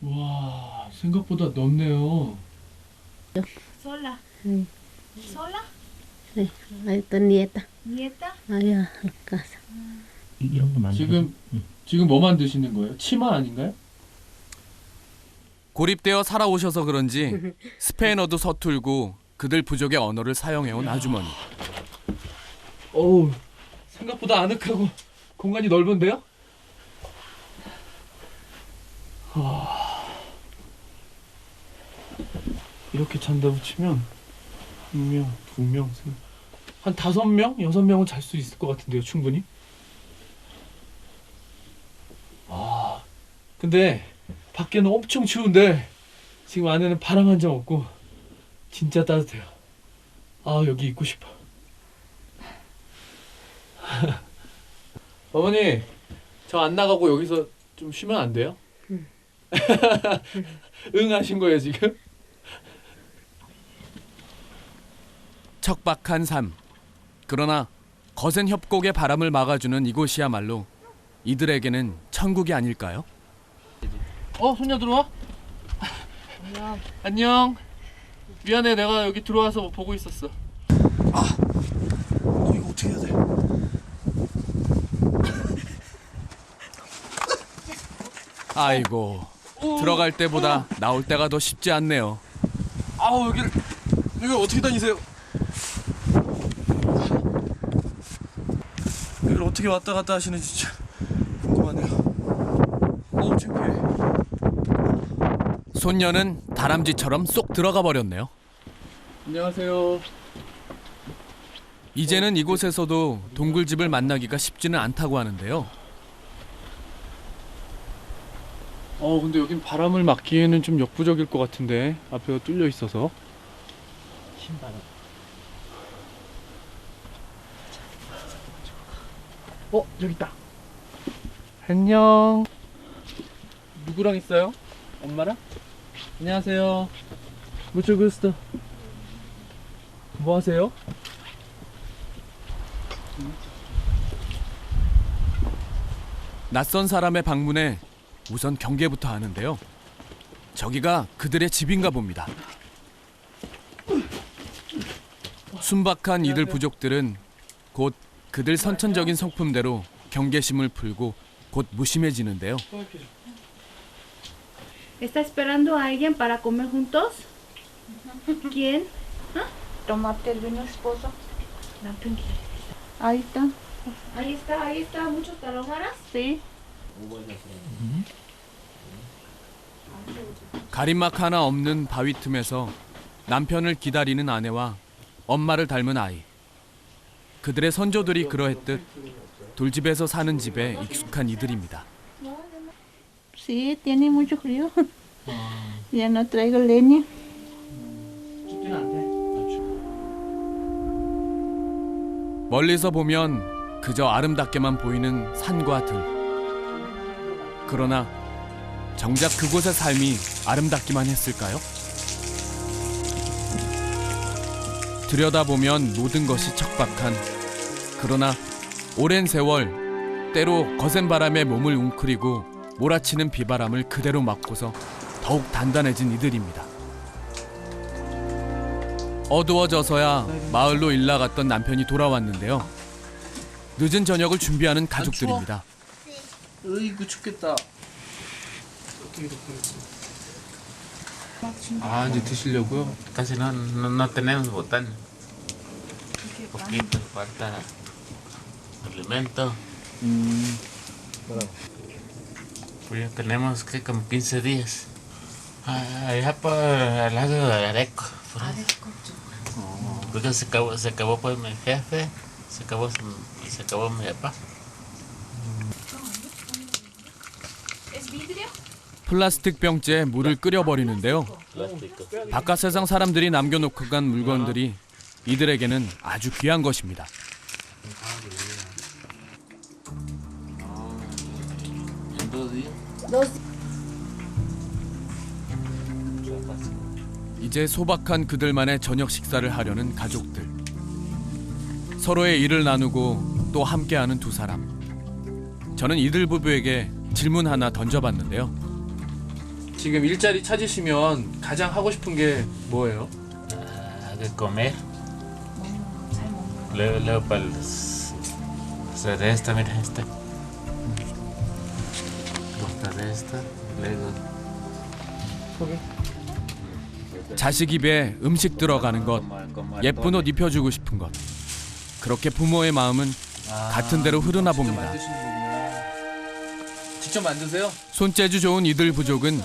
와, 생각보다 넓네요. Sola. ¿Sola? Sí, ahí está nieta. ¿Nieta? Allá en casa. 이런 거 만드세요? 지금 뭐 만드시는 거예요? 치마 아닌가요? 고립되어 살아오셔서 그런지 스페인어도 서툴고 그들 부족의 언어를 사용해온 아주머니. 생각보다 아늑하고 공간이 넓은데요? 이렇게 잔다고 치면 1명, 2명, 한 5명, 6명은 잘 수 있을 것 같은데요, 충분히. 근데 밖에는 엄청 추운데 지금 안에는 바람 한 점 없고 진짜 따뜻해요. 여기 있고 싶어. 어머니, 저 안 나가고 여기서 좀 쉬면 안 돼요? 응 하신 거예요 지금? 척박한 삶. 그러나 거센 협곡의 바람을 막아주는 이곳이야말로 이들에게는 천국이 아닐까요? 손녀 들어와? 안녕. 미안해, 내가 여기 들어와서 보고 있었어. 이거 어떻게 해야 돼? 아이고, 들어갈 때보다 나올 때가 더 쉽지 않네요. 여기 어떻게 다니세요? 어떻게 왔다 갔다 하시는지 진짜 궁금하네요. 창피해. 손녀는 다람쥐처럼 쏙 들어가 버렸네요. 안녕하세요. 이제는 이곳에서도 동굴집을 만나기가 쉽지는 않다고 하는데요. 근데 여긴 바람을 막기에는 좀 역부족일 것 같은데 앞에가 뚫려 있어서. 신발은. 여기 있다. 안녕. 누구랑 있어요? 엄마랑? 안녕하세요. Mucho gusto. 뭐 하세요? 낯선 사람의 방문에 우선 경계부터 하는데요. 저기가 그들의 집인가 봅니다. 순박한 이들 부족들은 곧 그들 선천적인 성품대로 경계심을 풀고 곧 무심해지는데요. ¿Está esperando a alguien para comer juntos? ¿Quién? Tomarte el vino esposo. Ahí está. Ahí está. ¿Muchos taromaras? Sí. 가림막 하나 없는 바위 틈에서 남편을 기다리는 아내와 엄마를 닮은 아이. 그들의 선조들이 그러했듯 돌집에서 사는 집에 익숙한 이들입니다. Sí, tiene mucho frío. Ya no traigo leña. 멀리서 보면 그저 아름답게만 보이는 산과 들. 그러나 정작 그곳의 삶이 아름답기만 했을까요? 들여다보면 모든 것이 척박한, 그러나 오랜 세월 때로 거센 바람에 몸을 웅크리고 몰아치는 비바람을 그대로 막고서 더욱 단단해진 이들입니다. 어두워져서야 마을로 일 나갔던 남편이 돌아왔는데요. 늦은 저녁을 준비하는 가족들입니다. 으이구 춥겠다. 이제 드시려고요? Casi no tenemos botana. Poquito, falta alimento. Pues ya tenemos que como 15 días. Allá por el lado de Areco. Porque se acabó pues mi jefe, se acabó mi papá. 플라스틱 병째에 물을 끓여버리는데요. 바깥 세상 사람들이 남겨놓고 간 물건들이 이들에게는 아주 귀한 것입니다. 이제 소박한 그들만의 저녁 식사를 하려는 가족들. 서로의 일을 나누고 또 함께하는 두 사람. 저는 이들 부부에게 질문 하나 던져봤는데요. 지금 일자리 찾으시면 가장 하고 싶은 게 뭐예요? De comer. Luego para hacer esta, mira esta. Cortar esta, luego. 자식 입에 음식 들어가는 것, 예쁜 옷 입혀주고 싶은 것. 그렇게 부모의 마음은 같은 대로 흐르나 봅니다. 직접 만드세요? 손재주 좋은 이들 부족은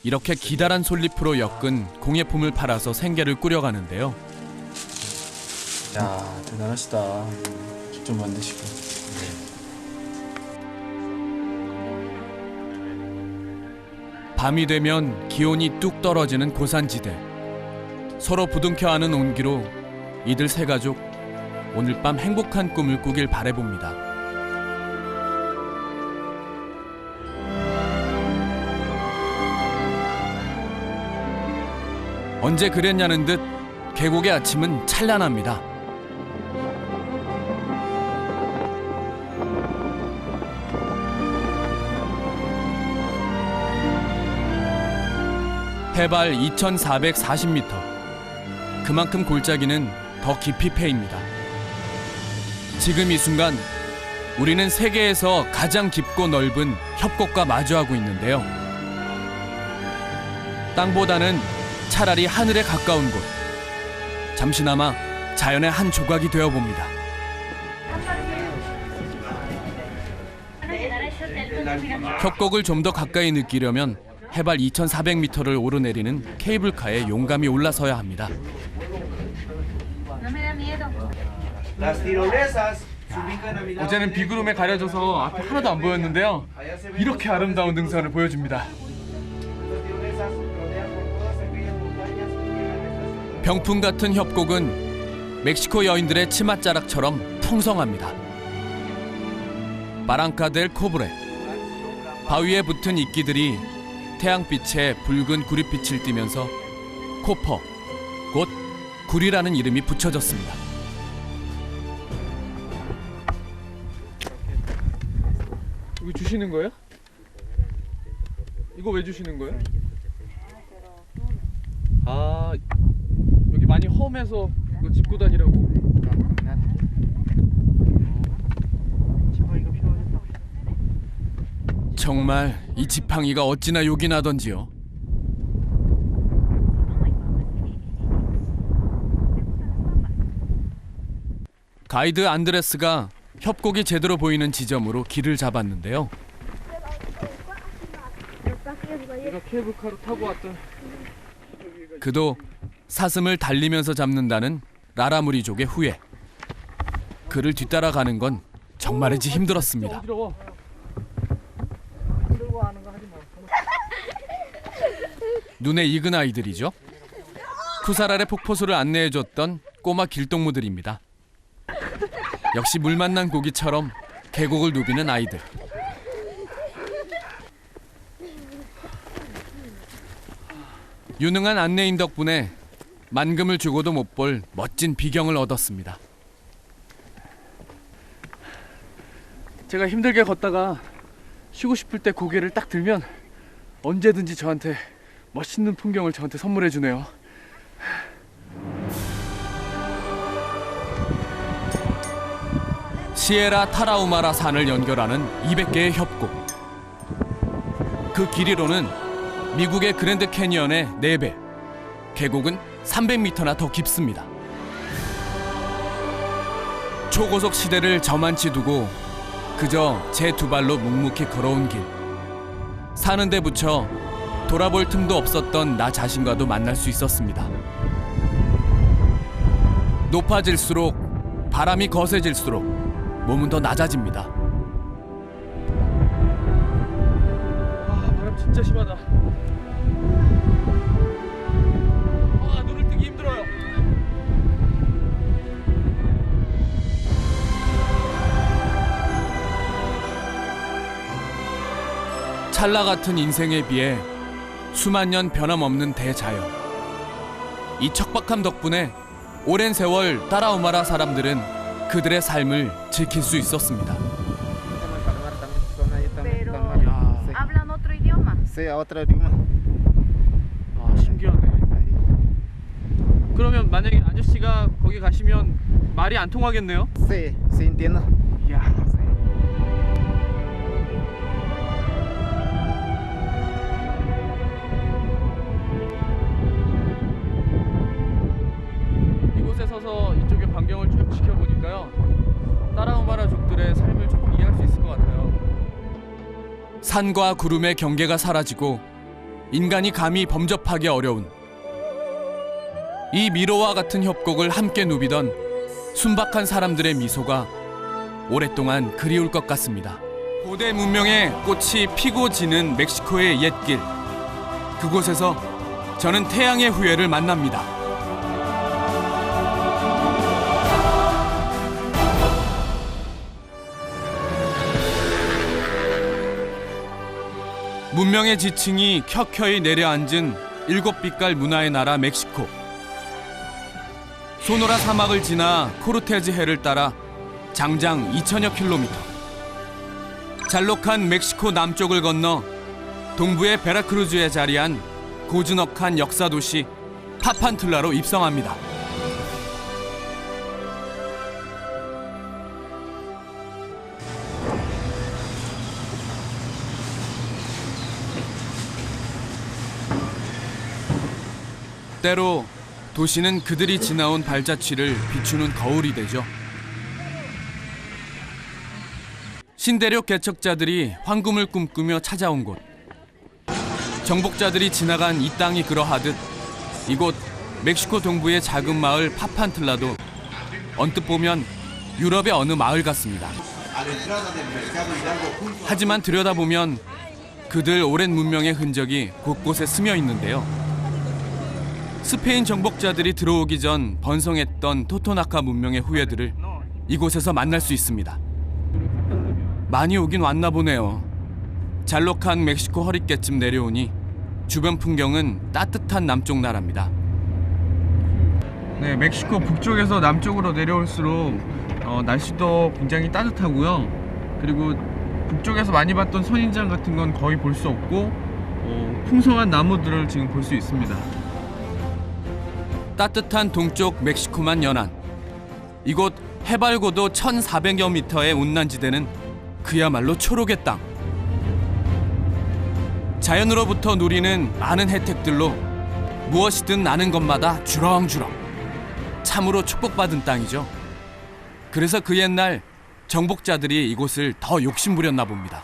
이렇게 기다란 솔잎으로 엮은 공예품을 팔아서 생계를 꾸려가는데요. 야, 대단하시다. 직접 만드시고. 밤이 되면 기온이 뚝 떨어지는 고산지대. 서로 부둥켜 안은 온기로 이들 세 가족 오늘 밤 행복한 꿈을 꾸길 바라봅니다. 언제 그랬냐는 듯 계곡의 아침은 찬란합니다. 해발 2,440m. 그만큼 골짜기는 더 깊이 패입니다. 지금 이 순간 우리는 세계에서 가장 깊고 넓은 협곡과 마주하고 있는데요. 땅보다는 차라리 하늘에 가까운 곳. 잠시나마 자연의 한 조각이 되어봅니다. 협곡을 좀 더 가까이 느끼려면 해발 2,400m를 오르내리는 케이블카에 용감히 올라서야 합니다. 어제는 비구름에 가려져서 앞이 하나도 안 보였는데요. 이렇게 아름다운 능선을 보여줍니다. 병풍 같은 협곡은 멕시코 여인들의 치맛자락처럼 풍성합니다. 바랑카 델 코브레. 바위에 붙은 이끼들이 태양빛에 붉은 구릿빛을 띠면서 코퍼, 곧 구리라는 이름이 붙여졌습니다. 이거 주시는 거예요? 이거 왜 주시는 거예요? 아, 여기 많이 험해서 이거 짚고 다니라고. 정말 이 지팡이가 어찌나 욕이 나던지요. 가이드 안드레스가 협곡이 제대로 보이는 지점으로 길을 잡았는데요. 내가 케이블카로 타고 왔던 그도 사슴을 달리면서 잡는다는 라라무리족의 후예. 그를 뒤따라가는 건 정말이지 힘들었습니다. 눈에 익은 아이들이죠. 푸사랄의 폭포수를 안내해줬던 꼬마 길동무들입니다. 역시 물 만난 고기처럼 계곡을 누비는 아이들. 유능한 안내인 덕분에 만금을 주고도 못 볼 멋진 비경을 얻었습니다. 제가 힘들게 걷다가 쉬고 싶을 때 고개를 딱 들면 언제든지 저한테 멋있는 풍경을 저한테 선물해 주네요. 시에라 타라우마라 산을 연결하는 200개의 협곡. 그 길이로는 미국의 그랜드 캐니언의 4배, 계곡은 300m나 더 깊습니다. 초고속 시대를 저만치 두고 그저 제 두 발로 묵묵히 걸어온 길. 사는 데 붙여 돌아볼 틈도 없었던 나 자신과도 만날 수 있었습니다. 높아질수록, 바람이 거세질수록 몸은 더 낮아집니다. 바람 진짜 심하다. 눈을 뜨기 힘들어요. 찰나 같은 인생에 비해 수만 년 변함없는 대자연. 이 척박함 덕분에 오랜 세월 따라오마라 사람들은 그들의 삶을 지킬 수 있었습니다. ¿Hablan otro idioma? Sí, otro idioma. 아, 신기하네. 그러면 만약에 아저씨가 거기 가시면 말이 안 통하겠네요? Sí, sí entiendo. 이야. 이곳에 서서 이쪽의 광경을 쭉 지켜보니까요, 따라오마라족들의 삶을 조금 이해할 수 있을 것 같아요. 산과 구름의 경계가 사라지고 인간이 감히 범접하기 어려운 이 미로와 같은 협곡을 함께 누비던 순박한 사람들의 미소가 오랫동안 그리울 것 같습니다. 고대 문명의 꽃이 피고 지는 멕시코의 옛길. 그곳에서 저는 태양의 후예를 만납니다. 문명의 지층이 켜켜이 내려앉은 7빛깔 문화의 나라 멕시코. 소노라 사막을 지나 코르테즈 해를 따라 장장 2000여 킬로미터. 잘록한 멕시코 남쪽을 건너 동부의 베라크루즈에 자리한 고즈넉한 역사 도시 파판틀라로 입성합니다. 때로 도시는 그들이 지나온 발자취를 비추는 거울이 되죠. 신대륙 개척자들이 황금을 꿈꾸며 찾아온 곳. 정복자들이 지나간 이 땅이 그러하듯 이곳 멕시코 동부의 작은 마을 파판틀라도 언뜻 보면 유럽의 어느 마을 같습니다. 하지만 들여다보면 그들 오랜 문명의 흔적이 곳곳에 스며 있는데요. 스페인 정복자들이 들어오기 전 번성했던 토토나카 문명의 후예들을 이곳에서 만날 수 있습니다. 많이 오긴 왔나 보네요. 잘록한 멕시코 허리께쯤 내려오니 주변 풍경은 따뜻한 남쪽 나라입니다. 네, 멕시코 북쪽에서 남쪽으로 내려올수록 날씨도 굉장히 따뜻하고요. 그리고 북쪽에서 많이 봤던 선인장 같은 건 거의 볼 수 없고 풍성한 나무들을 지금 볼 수 있습니다. 따뜻한 동쪽 멕시코만 연안. 이곳 해발 고도 1,400여 미터의 운난지대는 그야말로 초록의 땅. 자연으로부터 누리는 많은 혜택들로 무엇이든 나는 것마다 주렁주렁. 참으로 축복받은 땅이죠. 그래서 그 옛날 정복자들이 이곳을 더 욕심부렸나 봅니다.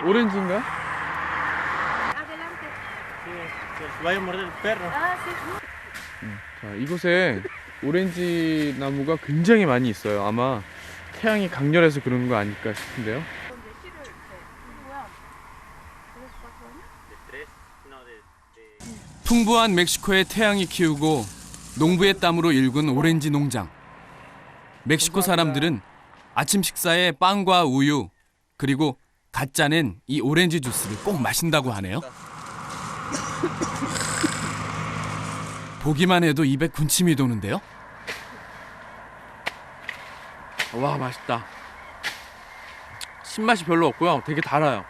오렌지인가? 자, 이곳에 오렌지 나무가 굉장히 많이 있어요. 아마 태양이 강렬해서 그런 거 아닐까 싶은데요. 풍부한 멕시코의 태양이 키우고 농부의 땀으로 일군 오렌지 농장. 멕시코 사람들은 아침 식사에 빵과 우유 그리고 갓 짜낸 이 오렌지 주스를 꼭 마신다고 하네요. 보기만 해도 입에 군침이 도는데요. 와, 맛있다. 신맛이 별로 없고요. 되게 달아요.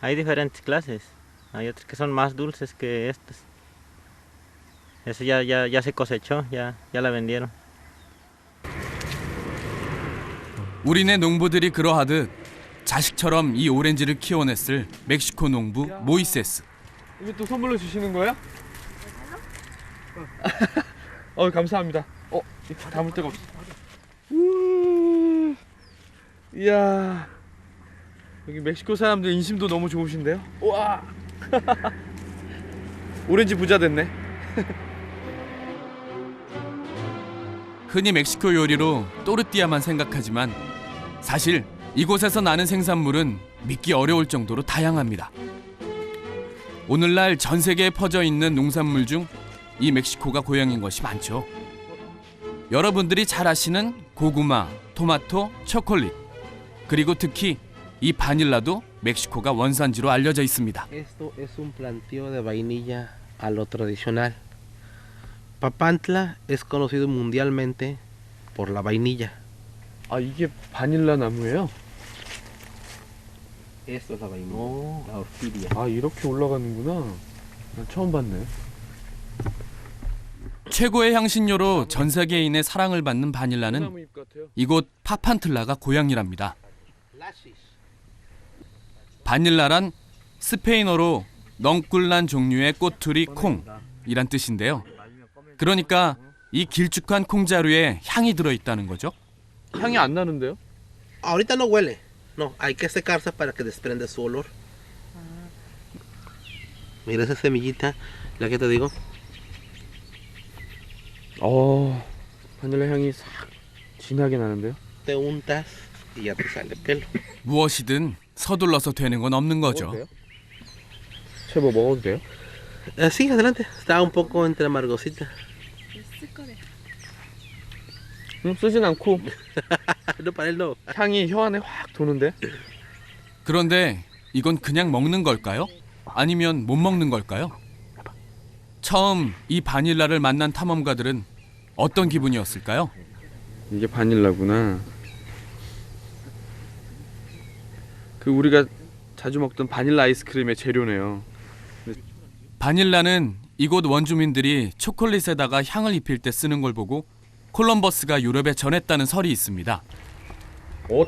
Hay diferentes clases. Hay otras que son más dulces que estas. Eso ya se cosechó, ya la vendieron. 우리네 농부들이 그러하듯 자식처럼 이 오렌지를 키워냈을 멕시코 농부 모이세스. 이거 또 선물로 주시는 거예요? 감사합니다. 이렇게 담을 데가 없어. 이야, 여기 멕시코 사람들 인심도 너무 좋으신데요? 우와. 오렌지 부자 됐네. 흔히 멕시코 요리로 또르띠아만 생각하지만 사실 이곳에서 나는 생산물은 믿기 어려울 정도로 다양합니다. 오늘날 전 세계에 퍼져 있는 농산물 중 이 멕시코가 고향인 것이 많죠. 여러분들이 잘 아시는 고구마, 토마토, 초콜릿, 그리고 특히 이 바닐라도 멕시코가 원산지로 알려져 있습니다. Esto es un planteo de vainilla a lo tradicional. Papantla es conocido mundialmente por la vainilla. 아, 이게 바닐라 나무예요? Esto es la vainilla, la orquídea. 아, 이렇게 올라가는구나. 난 처음 봤네. 최고의 향신료로 전 세계인의 사랑을 받는 바닐라는 이곳 파판틀라가 고향이랍니다. 바닐라란 스페인어로 넝꿀난 종류의 꼬투리 콩이란 뜻인데요. 그러니까 이 길쭉한 콩자루에 향이 들어있다는 거죠. 향이 안 나는데요? Ahorita no huele. No, hay que secarse para que desprenda su olor. Mira esa semillita, la que te digo. 바닐라 향이 싹 진하게 나는데요? Te untas y ya te sale pelo. 무엇이든 서둘러서 되는 건 없는 거죠. 제법 먹어도 돼요? Sí, adelante. Está un poco entre amargosita. 쓰진 않고 No, para él no. 향이 혀 안에 확 도는데? 그런데 이건 그냥 먹는 걸까요? 아니면 못 먹는 걸까요? 처음 이 바닐라를 만난 탐험가들은 어떤 기분이었을까요? 이게 바닐라구나. 그 우리가 자주 먹던 바닐라 아이스크림의 재료네요. 바닐라는 이곳 원주민들이 초콜릿에다가 향을 입힐 때 쓰는 걸 보고 콜럼버스가 유럽에 전했다는 설이 있습니다.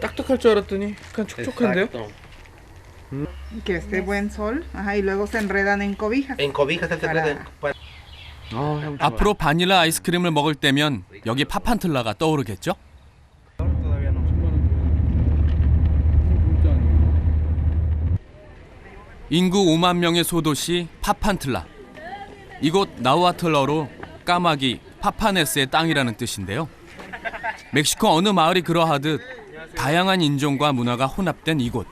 딱딱할 줄 알았더니 약간 촉촉한데요? Que esté buen sol, ajá, y luego se enredan en cobijas. En cobijas se enredan. 앞으로 바닐라 아이스크림을 먹을 때면 여기 파판틀라가 떠오르겠죠? 인구 5만 명의 소도시 파판틀라. 이곳 나우아틀러로 까마귀 파파네스의 땅이라는 뜻인데요. 멕시코 어느 마을이 그러하듯 다양한 인종과 문화가 혼합된 이곳.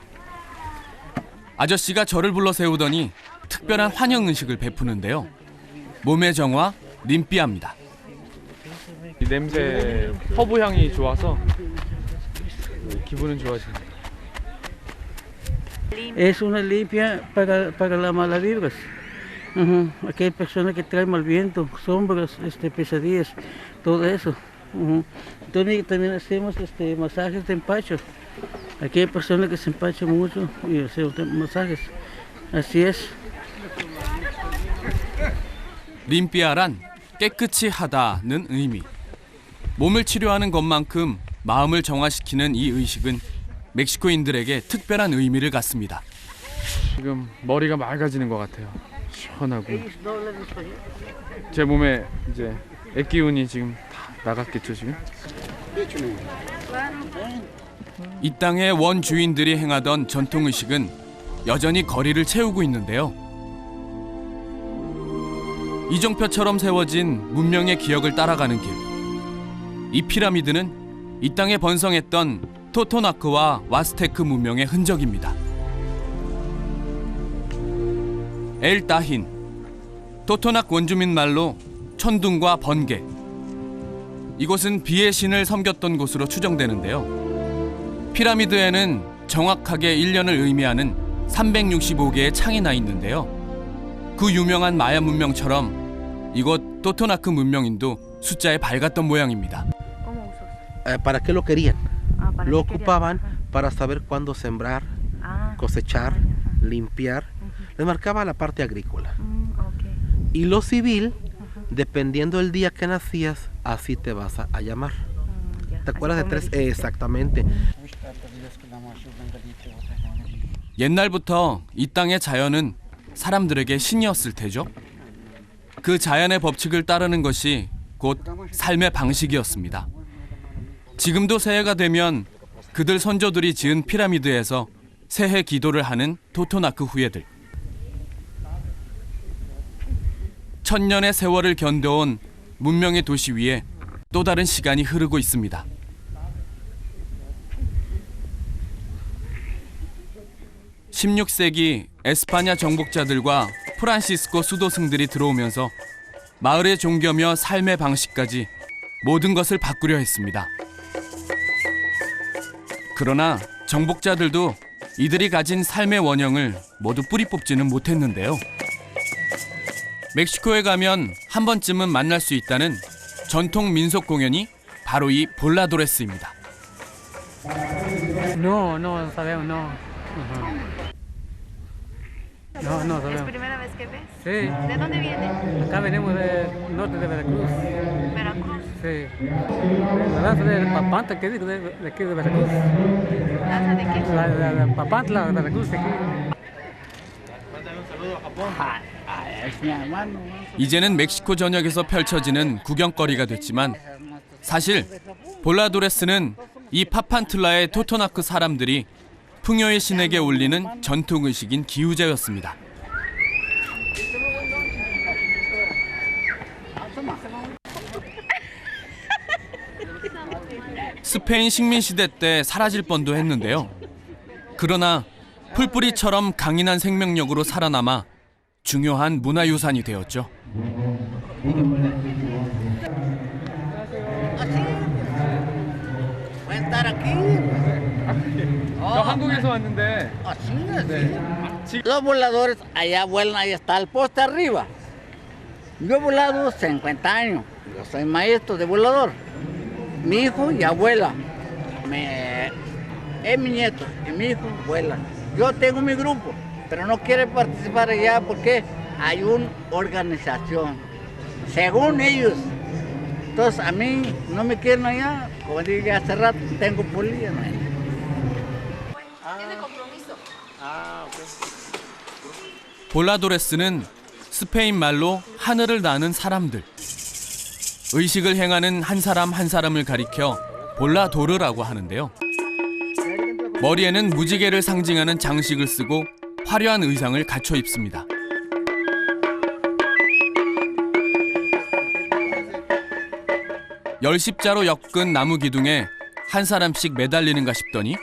아저씨가 저를 불러 세우더니 특별한 환영 의식을 베푸는데요. 몸의 정화 림피아입니다. 이 냄새, 허브 향이 좋아서 기분은 좋아집니다. Es una limpia para las malas vibras. Aquí hay personas que traen mal viento, sombras, pesadillas, todo eso. Entonces también hacemos masajes de empacho. Aquí hay personas que se empachan mucho y hacemos masajes. Así es. 림피아란 깨끗이 하다는 의미. 몸을 치료하는 것만큼 마음을 정화시키는 이 의식은 멕시코인들에게 특별한 의미를 갖습니다. 지금 머리가 맑아지는 것 같아요. 시원하고. 제 몸에 이제 액기운이 지금 다 나갔겠죠 지금? 이 땅의 원주인들이 행하던 전통의식은 여전히 거리를 채우고 있는데요. 이정표처럼 세워진 문명의 기억을 따라가는 길. 이 피라미드는 이 땅에 번성했던 토토나크와 와스테크 문명의 흔적입니다. 엘 따힌, 토토낙 원주민 말로 천둥과 번개. 이곳은 비의 신을 섬겼던 곳으로 추정되는데요. 피라미드에는 정확하게 1년을 의미하는 365개의 창이 나 있는데요. 그 유명한 마야 문명처럼 이곳 토토나크 문명인도 숫자에 밝았던 모양입니다. ¿Para qué lo querían? Lo ocupaban para saber cuándo sembrar, cosechar, limpiar. Les marcaba la parte agrícola. Y lo civil, dependiendo del día que nacías, así te vas a llamar. ¿Te acuerdas de tres? Exactamente. 옛날부터 이 땅의 자연은 사람들에게 신이었을 테죠. 그 자연의 법칙을 따르는 것이 곧 삶의 방식이었습니다. 지금도 새해가 되면 그들 선조들이 지은 피라미드에서 새해 기도를 하는 토토나크 후예들. 천년의 세월을 견뎌온 문명의 도시 위에 또 다른 시간이 흐르고 있습니다. 16세기 에스파냐 정복자들과 프란시스코 수도승들이 들어오면서 마을의 종교며 삶의 방식까지 모든 것을 바꾸려 했습니다. 그러나 정복자들도 이들이 가진 삶의 원형을 모두 뿌리 뽑지는 못했는데요. 멕시코에 가면 한 번쯤은 만날 수 있다는 전통 민속 공연이 바로 이 볼라도레스입니다. No sabemos, no. No sabemos. ¿Es primera vez que ves? Sí. ¿De dónde viene? Acá venimos del norte de Veracruz. Veracruz. Sí. La raza de Papantla, ¿qué digo? De aquí de Veracruz. ¿Raza de qué? La Papantla, de Veracruz, de aquí. Mándale un saludo a Japón. 이제는 멕시코 전역에서 펼쳐지는 구경거리가 됐지만 사실 볼라도레스는 이 파판틀라의 토토나크 사람들이 풍요의 신에게 올리는 전통의식인 기우제였습니다. 스페인 식민시대 때 사라질 뻔도 했는데요. 그러나 풀뿌리처럼 강인한 생명력으로 살아남아 중요한 문화유산이 되었죠. 저 한국에서 왔는데. Los voladores allá vuelan, ahí está el poste arriba. Yo he volado 50 años. Yo soy maestro de volador. Mi hijo ya vuela. Es mi nieto y mi hijo vuela. Yo tengo mi grupo, pero no quiere participar allá porque hay una organización. Según ellos. Entonces a mí no me quieren allá. Como dije hace rato, tengo polilla. Tiene compromiso. 볼라도레스는 스페인 말로 하늘을 나는 사람들. 의식을 행하는 한 사람 한 사람을 가리켜 볼라도르라고 하는데요. 머리에는 무지개를 상징하는 장식을 쓰고 화려한 의상을 갖춰 입습니다. 열십자로 엮은 나무 기둥에 한 사람씩 매달리는가 싶더니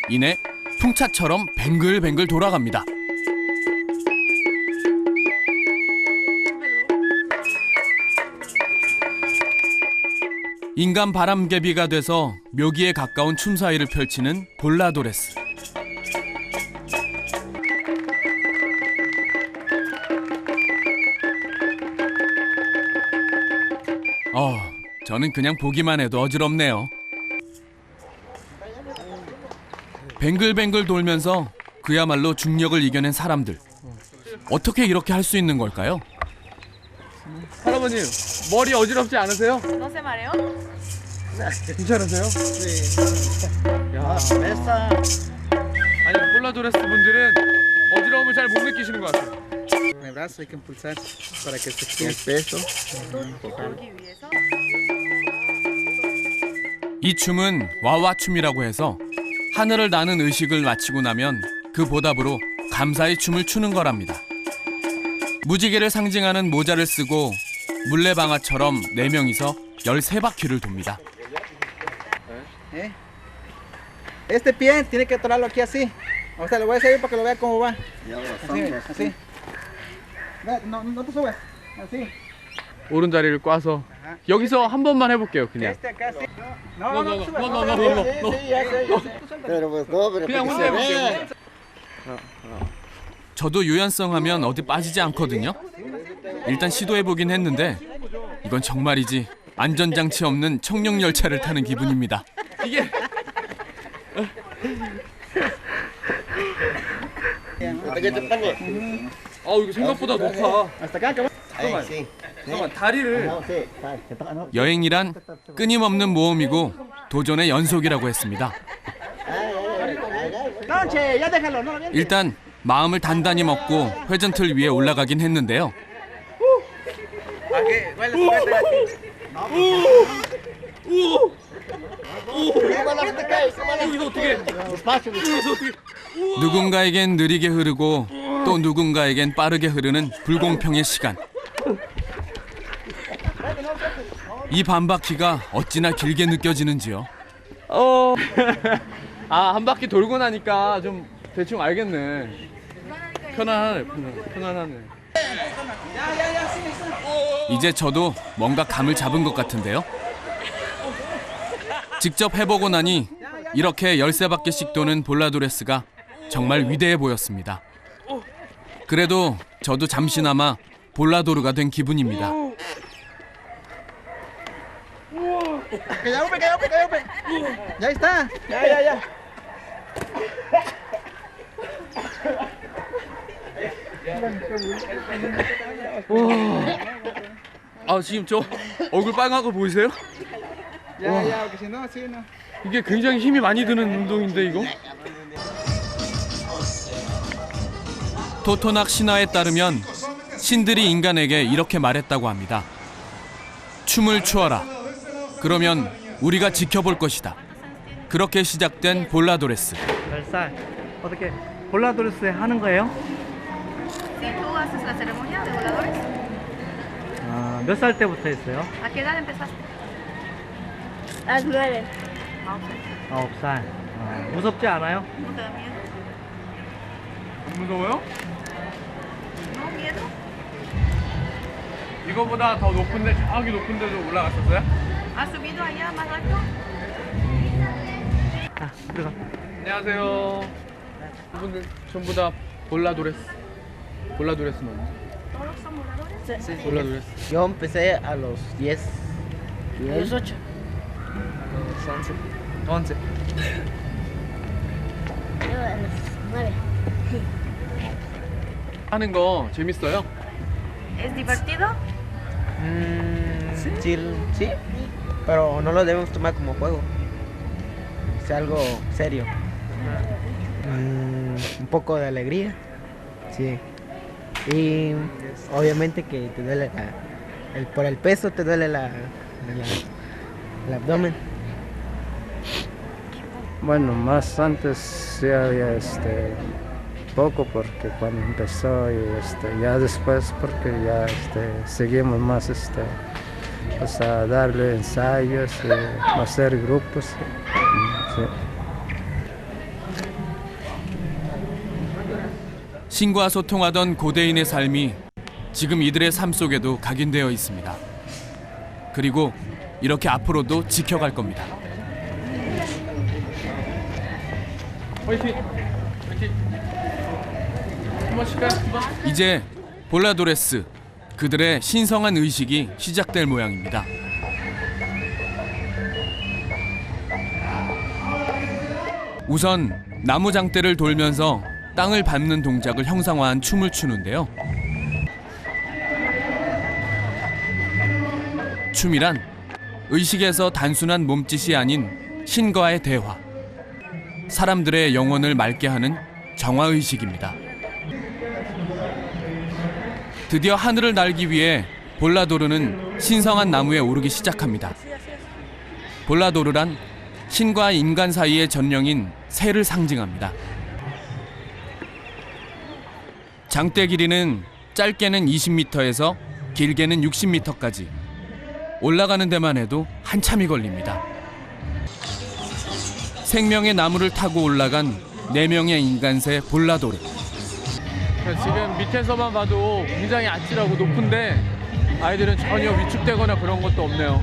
이내 풍차처럼 뱅글뱅글 돌아갑니다. 인간 바람개비가 돼서 묘기에 가까운 춤사위를 펼치는 볼라도레스. 저는 그냥 보기만 해도 어지럽네요. 뱅글뱅글 돌면서 그야말로 중력을 이겨낸 사람들. 어떻게 이렇게 할 수 있는 걸까요? 할아버님, 머리 어지럽지 않으세요? No se mareó? 괜찮으세요? 네. 야, 아니 볼라도레스 분들은 어지러움을 잘 못 느끼시는 것 같아요. El brazo hay que impulsar para que se quede el peso. 이 춤은 와와춤이라고 해서 하늘을 나는 의식을 마치고 나면 그 보답으로 감사의 춤을 추는 거랍니다. 무지개를 상징하는 모자를 쓰고 물레방아처럼 4명이서 13바퀴를 돕니다. Este pie tiene que atorarlo aquí así. O sea, lo voy a hacer para que lo vea cómo va. Así, así. No te subes. Así. 오른다리를 꽈서 여기서 한 번만 해볼게요, 그냥. Este acá así. No. Pero pues no, pero 그냥 que 혼자 se 해볼게요. vea. 저도 유연성 하면 어디 빠지지 않거든요. 일단 시도해보긴 했는데 이건 정말이지 안전장치 없는 청룡열차를 타는 기분입니다. 이게 이거 생각보다 높아. 잠깐만, 다리를. 여행이란 끊임없는 모험이고 도전의 연속이라고 했습니다. 일단 마음을 단단히 먹고 회전틀 위에 올라가긴 했는데요. 누군가에겐 느리게 흐르고 또 누군가에겐 빠르게 흐르는 불공평의 시간. 이 반바퀴가 어찌나 길게 느껴지는지요. 한 바퀴 돌고 나니까 좀 대충 알겠네. 편안하네. 이제 저도 뭔가 감을 잡은 것 같은데요. 직접 해보고 나니 이렇게 13바퀴씩 도는 볼라도레스가 정말 위대해 보였습니다. 그래도 저도 잠시나마 볼라도르가 된 기분입니다. Ya está. Ya. 지금 저 얼굴 빨간 거 보이세요? Ya, porque si no, así no. 이게 굉장히 힘이 많이 드는 운동인데 이거? 토토낙 신화에 따르면 신들이 인간에게 이렇게 말했다고 합니다. 춤을 추어라. 그러면 우리가 지켜볼 것이다. 그렇게 시작된 볼라도레스. 어떻게 볼라도레스 하는 거예요? Si tú haces la ceremonia de voladores, 몇 살 때부터 했어요? ¿a qué edad empezaste? A las 9. 9살. 무섭지 않아요? ¿No te da miedo? 무서워요? ¿No miedo? 이거보다 더 높은데 저기 높은 데도 올라갔었어요? ¿Has subido allá más alto? 들어가. 안녕하세요. 이분들 전부 다 볼라도레스 맞나요? ¿Todos son voladores? Sí. 볼라도레스. Yo empecé a los 10. A los 8. A los 11. Yo a los 9. 하는 거 재밌어요? ¿Es divertido? Sí, pero no lo debemos tomar como juego. Es algo serio. Un poco de alegría, sí. Y obviamente que te duele por el peso te duele el abdomen. Bueno, más antes sí había poco porque cuando empezó y ya después porque ya seguimos más pues a darle ensayos y hacer grupos. Sí. 신과 소통하던 고대인의 삶이 지금 이들의 삶 속에도 각인되어 있습니다. 그리고 이렇게 앞으로도 지켜갈 겁니다. 화이팅! 화이팅! 한 번씩 가. 이제 볼라도레스, 그들의 신성한 의식이 시작될 모양입니다. 우선 나무 장대를 돌면서 땅을 밟는 동작을 형상화한 춤을 추는데요. 춤이란 의식에서 단순한 몸짓이 아닌 신과의 대화, 사람들의 영혼을 맑게 하는 정화의식입니다. 드디어 하늘을 날기 위해 볼라도르는 신성한 나무에 오르기 시작합니다. 볼라도르란 신과 인간 사이의 전령인 새를 상징합니다. 장대 길이는 짧게는 20m에서 길게는 60m까지. 올라가는 데만 해도 한참이 걸립니다. 생명의 나무를 타고 올라간 4명의 인간새 볼라도르. 지금 밑에서만 봐도 굉장히 아찔하고 높은데 아이들은 전혀 위축되거나 그런 것도 없네요.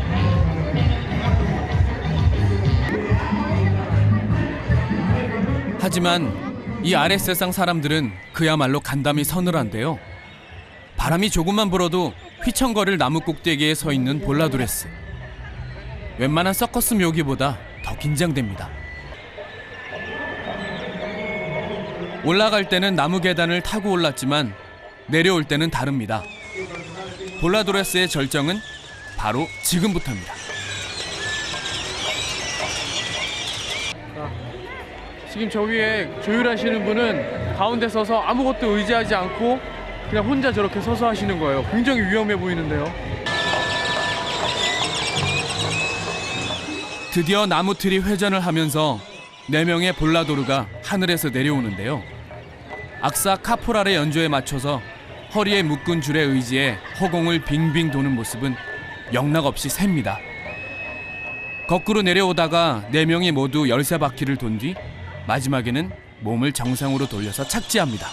하지만 이 아랫세상 사람들은 그야말로 간담이 서늘한데요. 바람이 조금만 불어도 휘청거릴 나무 꼭대기에 서 있는 볼라도레스. 웬만한 서커스 묘기보다 더 긴장됩니다. 올라갈 때는 나무 계단을 타고 올랐지만 내려올 때는 다릅니다. 볼라도레스의 절정은 바로 지금부터입니다. 지금 저 위에 조율하시는 분은 가운데 서서 아무것도 의지하지 않고 그냥 혼자 저렇게 서서 하시는 거예요. 굉장히 위험해 보이는데요. 드디어 나무틀이 회전을 하면서 4명의 볼라도르가 하늘에서 내려오는데요. 악사 카포랄의 연주에 맞춰서 허리에 묶은 줄에 의지해 허공을 빙빙 도는 모습은 영락없이 셉니다. 거꾸로 내려오다가 4명이 모두 13바퀴를 돈 뒤 마지막에는 몸을 정상으로 돌려서 착지합니다.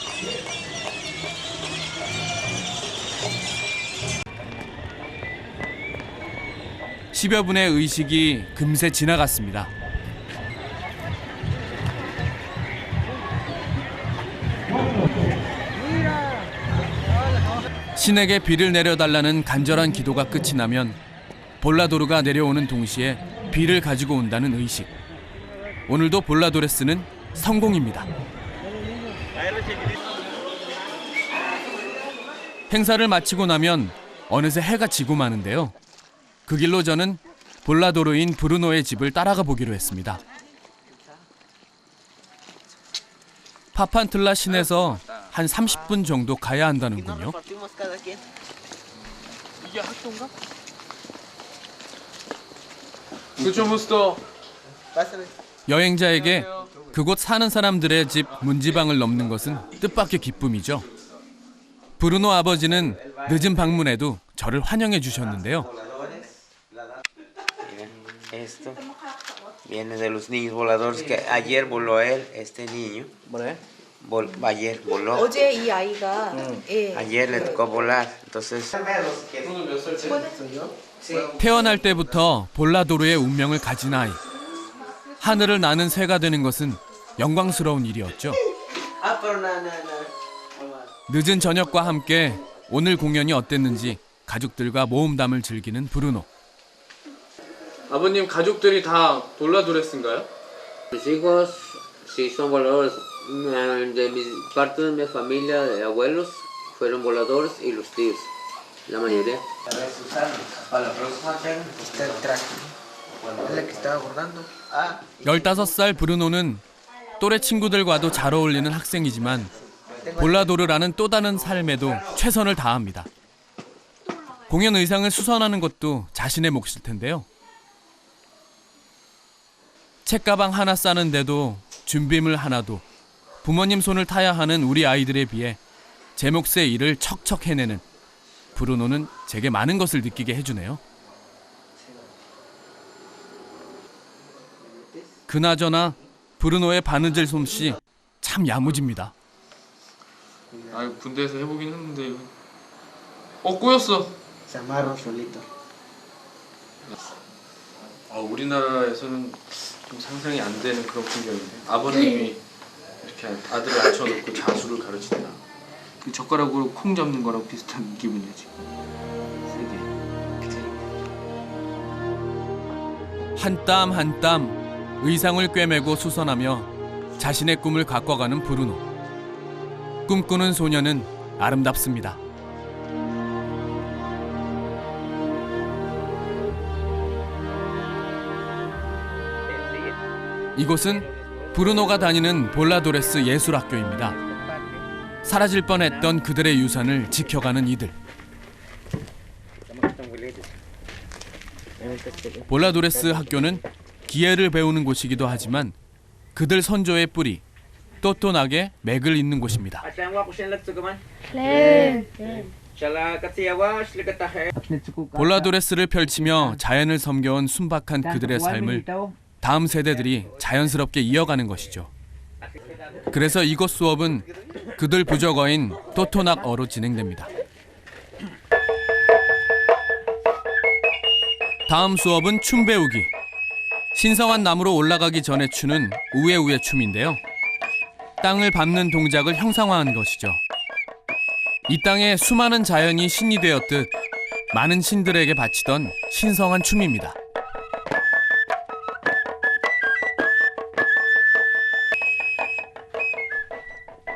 십여 분의 의식이 금세 지나갔습니다. 신에게 비를 내려달라는 간절한 기도가 끝이 나면 볼라도르가 내려오는 동시에 비를 가지고 온다는 의식. 오늘도 볼라도레스는 성공입니다. 행사를 마치고 나면 어느새 해가 지고 마는데요. 그 길로 저는 볼라도르인 브루노의 집을 따라가 보기로 했습니다. 파판틀라 시내에서 한 30분 정도 가야 한다는군요. 이게 학교인가? 그쵸, 무스터. 여행자에게 그곳 사는 사람들의 집 문지방을 넘는 것은 뜻밖의 기쁨이죠. 브루노 아버지는 늦은 방문에도 저를 환영해 주셨는데요. Esto viene de los niños voladores que ayer voló él, este niño. Ayer voló. 어제 이 아이가 Ayer le tocó volar. Entonces. 태어날 때부터 볼라도르의 운명을 가진 아이. 하늘을 나는 새가 되는 것은 영광스러운 일이었죠. 늦은 저녁과 함께 오늘 공연이 어땠는지 가족들과 모험담을 즐기는 브루노. 아버님 가족들이 다 볼라도레스인가요? Mis hijos sí son voladores. De mi parte de mi familia de abuelos fueron voladores y los tíos, la mayoría. Para la próxima tengo usted el traje. Es la que estaba bordando. 15살 브루노는 또래 친구들과도 잘 어울리는 학생이지만 볼라도르라는 또 다른 삶에도 최선을 다합니다. 공연 의상을 수선하는 것도 자신의 몫일 텐데요. 책가방 하나 싸는데도 준비물 하나도 부모님 손을 타야 하는 우리 아이들에 비해 제 몫의 일을 척척 해내는 브루노는 제게 많은 것을 느끼게 해주네요. 그나저나 브루노의 바느질 솜씨 참 야무집니다. 아, 군대에서 해보긴 했는데 이거 꼬였어. Se amarra solito. 우리나라에서는 좀 상상이 안 되는 그런 풍경인데 아버님이 이렇게 아들을 앉혀놓고 자수를 가르친다. 그 젓가락으로 콩 잡는 거랑 비슷한 기분이야 지금. 한 땀 한 땀 의상을 꿰매고 수선하며 자신의 꿈을 가꿔가는 브루노. 꿈꾸는 소녀는 아름답습니다. 이곳은 브루노가 다니는 볼라도레스 예술학교입니다. 사라질 뻔했던 그들의 유산을 지켜가는 이들. 볼라도레스 학교는 기예를 배우는 곳이기도 하지만 그들 선조의 뿌리, 또또나게 맥을 잇는 곳입니다. 볼라도레스를 펼치며 자연을 섬겨온 순박한 그들의 삶을 다음 세대들이 자연스럽게 이어가는 것이죠. 그래서 이곳 수업은 그들 부적어인 또토낙어로 진행됩니다. 다음 수업은 춤 배우기. 신성한 나무로 올라가기 전에 추는 우에우에 춤인데요. 땅을 밟는 동작을 형상화한 것이죠. 이 땅에 수많은 자연이 신이 되었듯 많은 신들에게 바치던 신성한 춤입니다.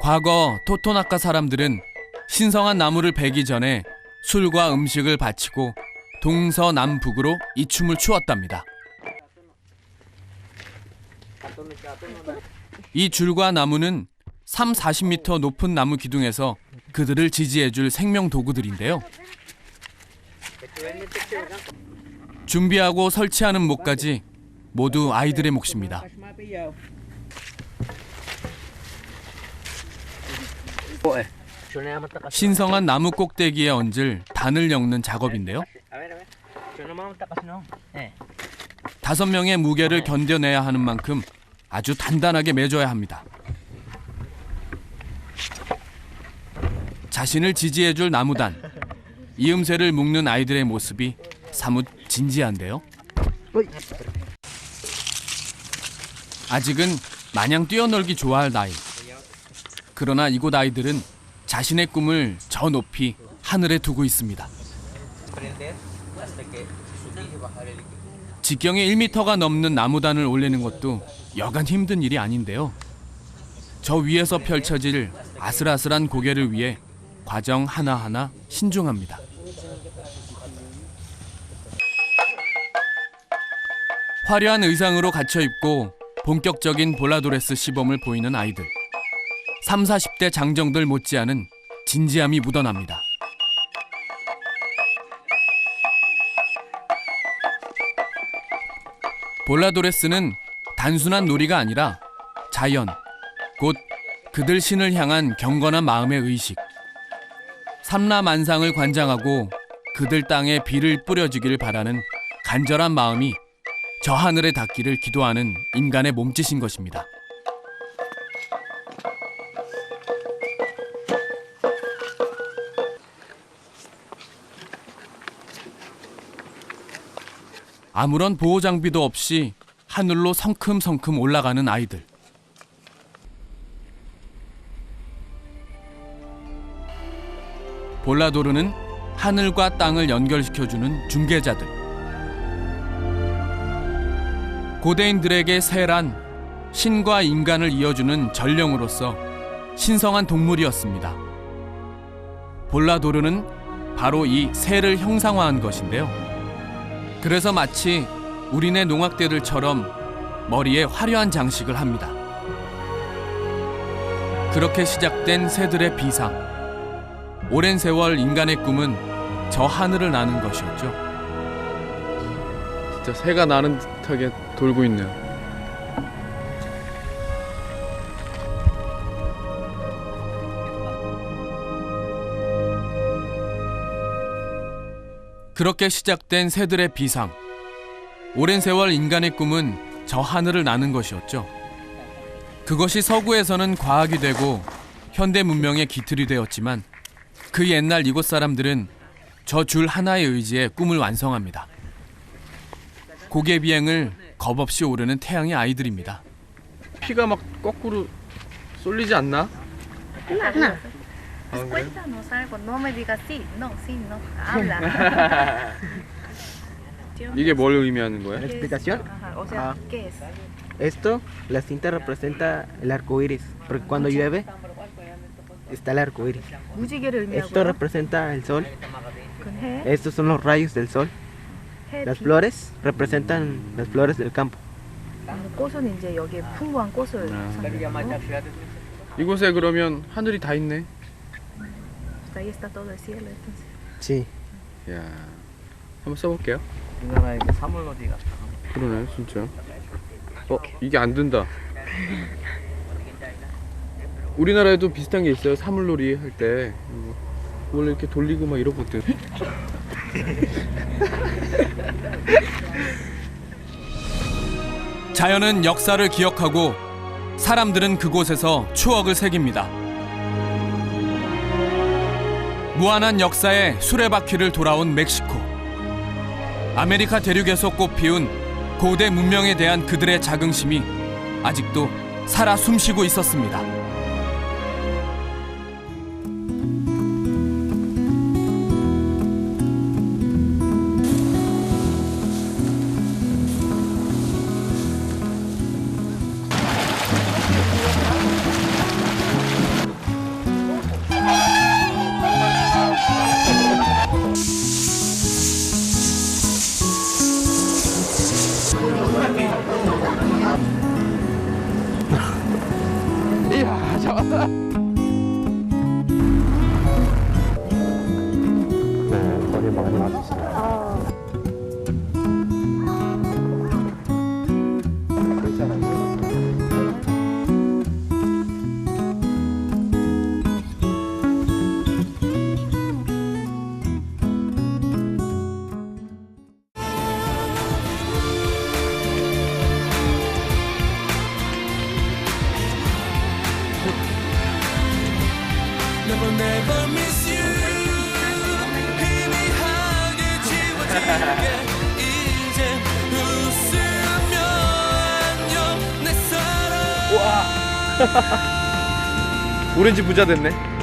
과거 토토나카 사람들은 신성한 나무를 베기 전에 술과 음식을 바치고 동서남북으로 이 춤을 추었답니다. 이 줄과 나무는 30-40m 높은 나무 기둥에서 그들을 지지해줄 생명 도구들인데요. 준비하고 설치하는 목까지 모두 아이들의 몫입니다. 신성한 나무 꼭대기에 얹을 단을 엮는 작업인데요. 5명의 무게를 견뎌내야 하는 만큼 아주 단단하게 매줘야 합니다. 자신을 지지해줄 나무단, 이음새를 묶는 아이들의 모습이 사뭇 진지한데요. 아직은 마냥 뛰어놀기 좋아할 나이. 그러나 이곳 아이들은 자신의 꿈을 저 높이 하늘에 두고 있습니다. 직경이 1m가 넘는 나무단을 올리는 것도 여간 힘든 일이 아닌데요. 저 위에서 펼쳐질 아슬아슬한 고개를 위해 과정 하나하나 신중합니다. 화려한 의상으로 갖춰 입고 본격적인 볼라도레스 시범을 보이는 아이들. 30-40대 장정들 못지않은 진지함이 묻어납니다. 볼라도레스는 단순한 놀이가 아니라 자연, 곧 그들 신을 향한 경건한 마음의 의식. 삼라만상을 관장하고 그들 땅에 비를 뿌려주기를 바라는 간절한 마음이 저 하늘에 닿기를 기도하는 인간의 몸짓인 것입니다. 아무런 보호 장비도 없이 하늘로 성큼성큼 올라가는 아이들. 볼라도르는 하늘과 땅을 연결시켜주는 중개자들. 고대인들에게 새란 신과 인간을 이어주는 전령으로서 신성한 동물이었습니다. 볼라도르는 바로 이 새를 형상화한 것인데요. 그래서 마치 우리네 농악대들처럼 머리에 화려한 장식을 합니다. 그렇게 시작된 새들의 비상. 오랜 세월 인간의 꿈은 저 하늘을 나는 것이었죠. 진짜 새가 나는 듯하게 돌고 있네요. 그렇게 시작된 새들의 비상. 오랜 세월 인간의 꿈은 저 하늘을 나는 것이었죠. 그것이 서구에서는 과학이 되고 현대 문명의 기틀이 되었지만 그 옛날 이곳 사람들은 저 줄 하나의 의지에 꿈을 완성합니다. 고개 비행을 겁없이 오르는 태양의 아이들입니다. 피가 막 거꾸로 쏠리지 않나? Cuéntanos algo, no me digas sí, no, habla. 이게 뭘 의미하는 거야? ¿La explicación? Ajá, o sea, ¿qué es? Esto, la cinta representa el arco iris, porque cuando llueve está el arco iris. 무지개를 의미하고요. Esto representa el sol. 그건 해. Estos son los rayos del sol. Las flores representan las flores del campo. 꽃은 이제 여기에 풍부한 꽃을 상징하고 이곳에 그러면 하늘이 다 있네. ahí está todo el cielo entonces. Sí. 야, 한번 써볼게요. 우리나라에 그 사물놀이 같다. 그러네, 진짜. 이게 안 된다. 우리나라에도 비슷한 게 있어요. 사물놀이 할 때 원래 이렇게 돌리고 막 이러거든. 자연은 역사를 기억하고 사람들은 그곳에서 추억을 새깁니다. 무한한 역사의 수레바퀴를 돌아온 멕시코. 아메리카 대륙에서 꽃피운 고대 문명에 대한 그들의 자긍심이 아직도 살아 숨쉬고 있었습니다. 이야, 잡았다. 네, 거기 많이 맞으시네요. Never never miss you. 희미하게 지워지게 이제 웃으며 안녕 내 사랑. 오렌지 부자 됐네.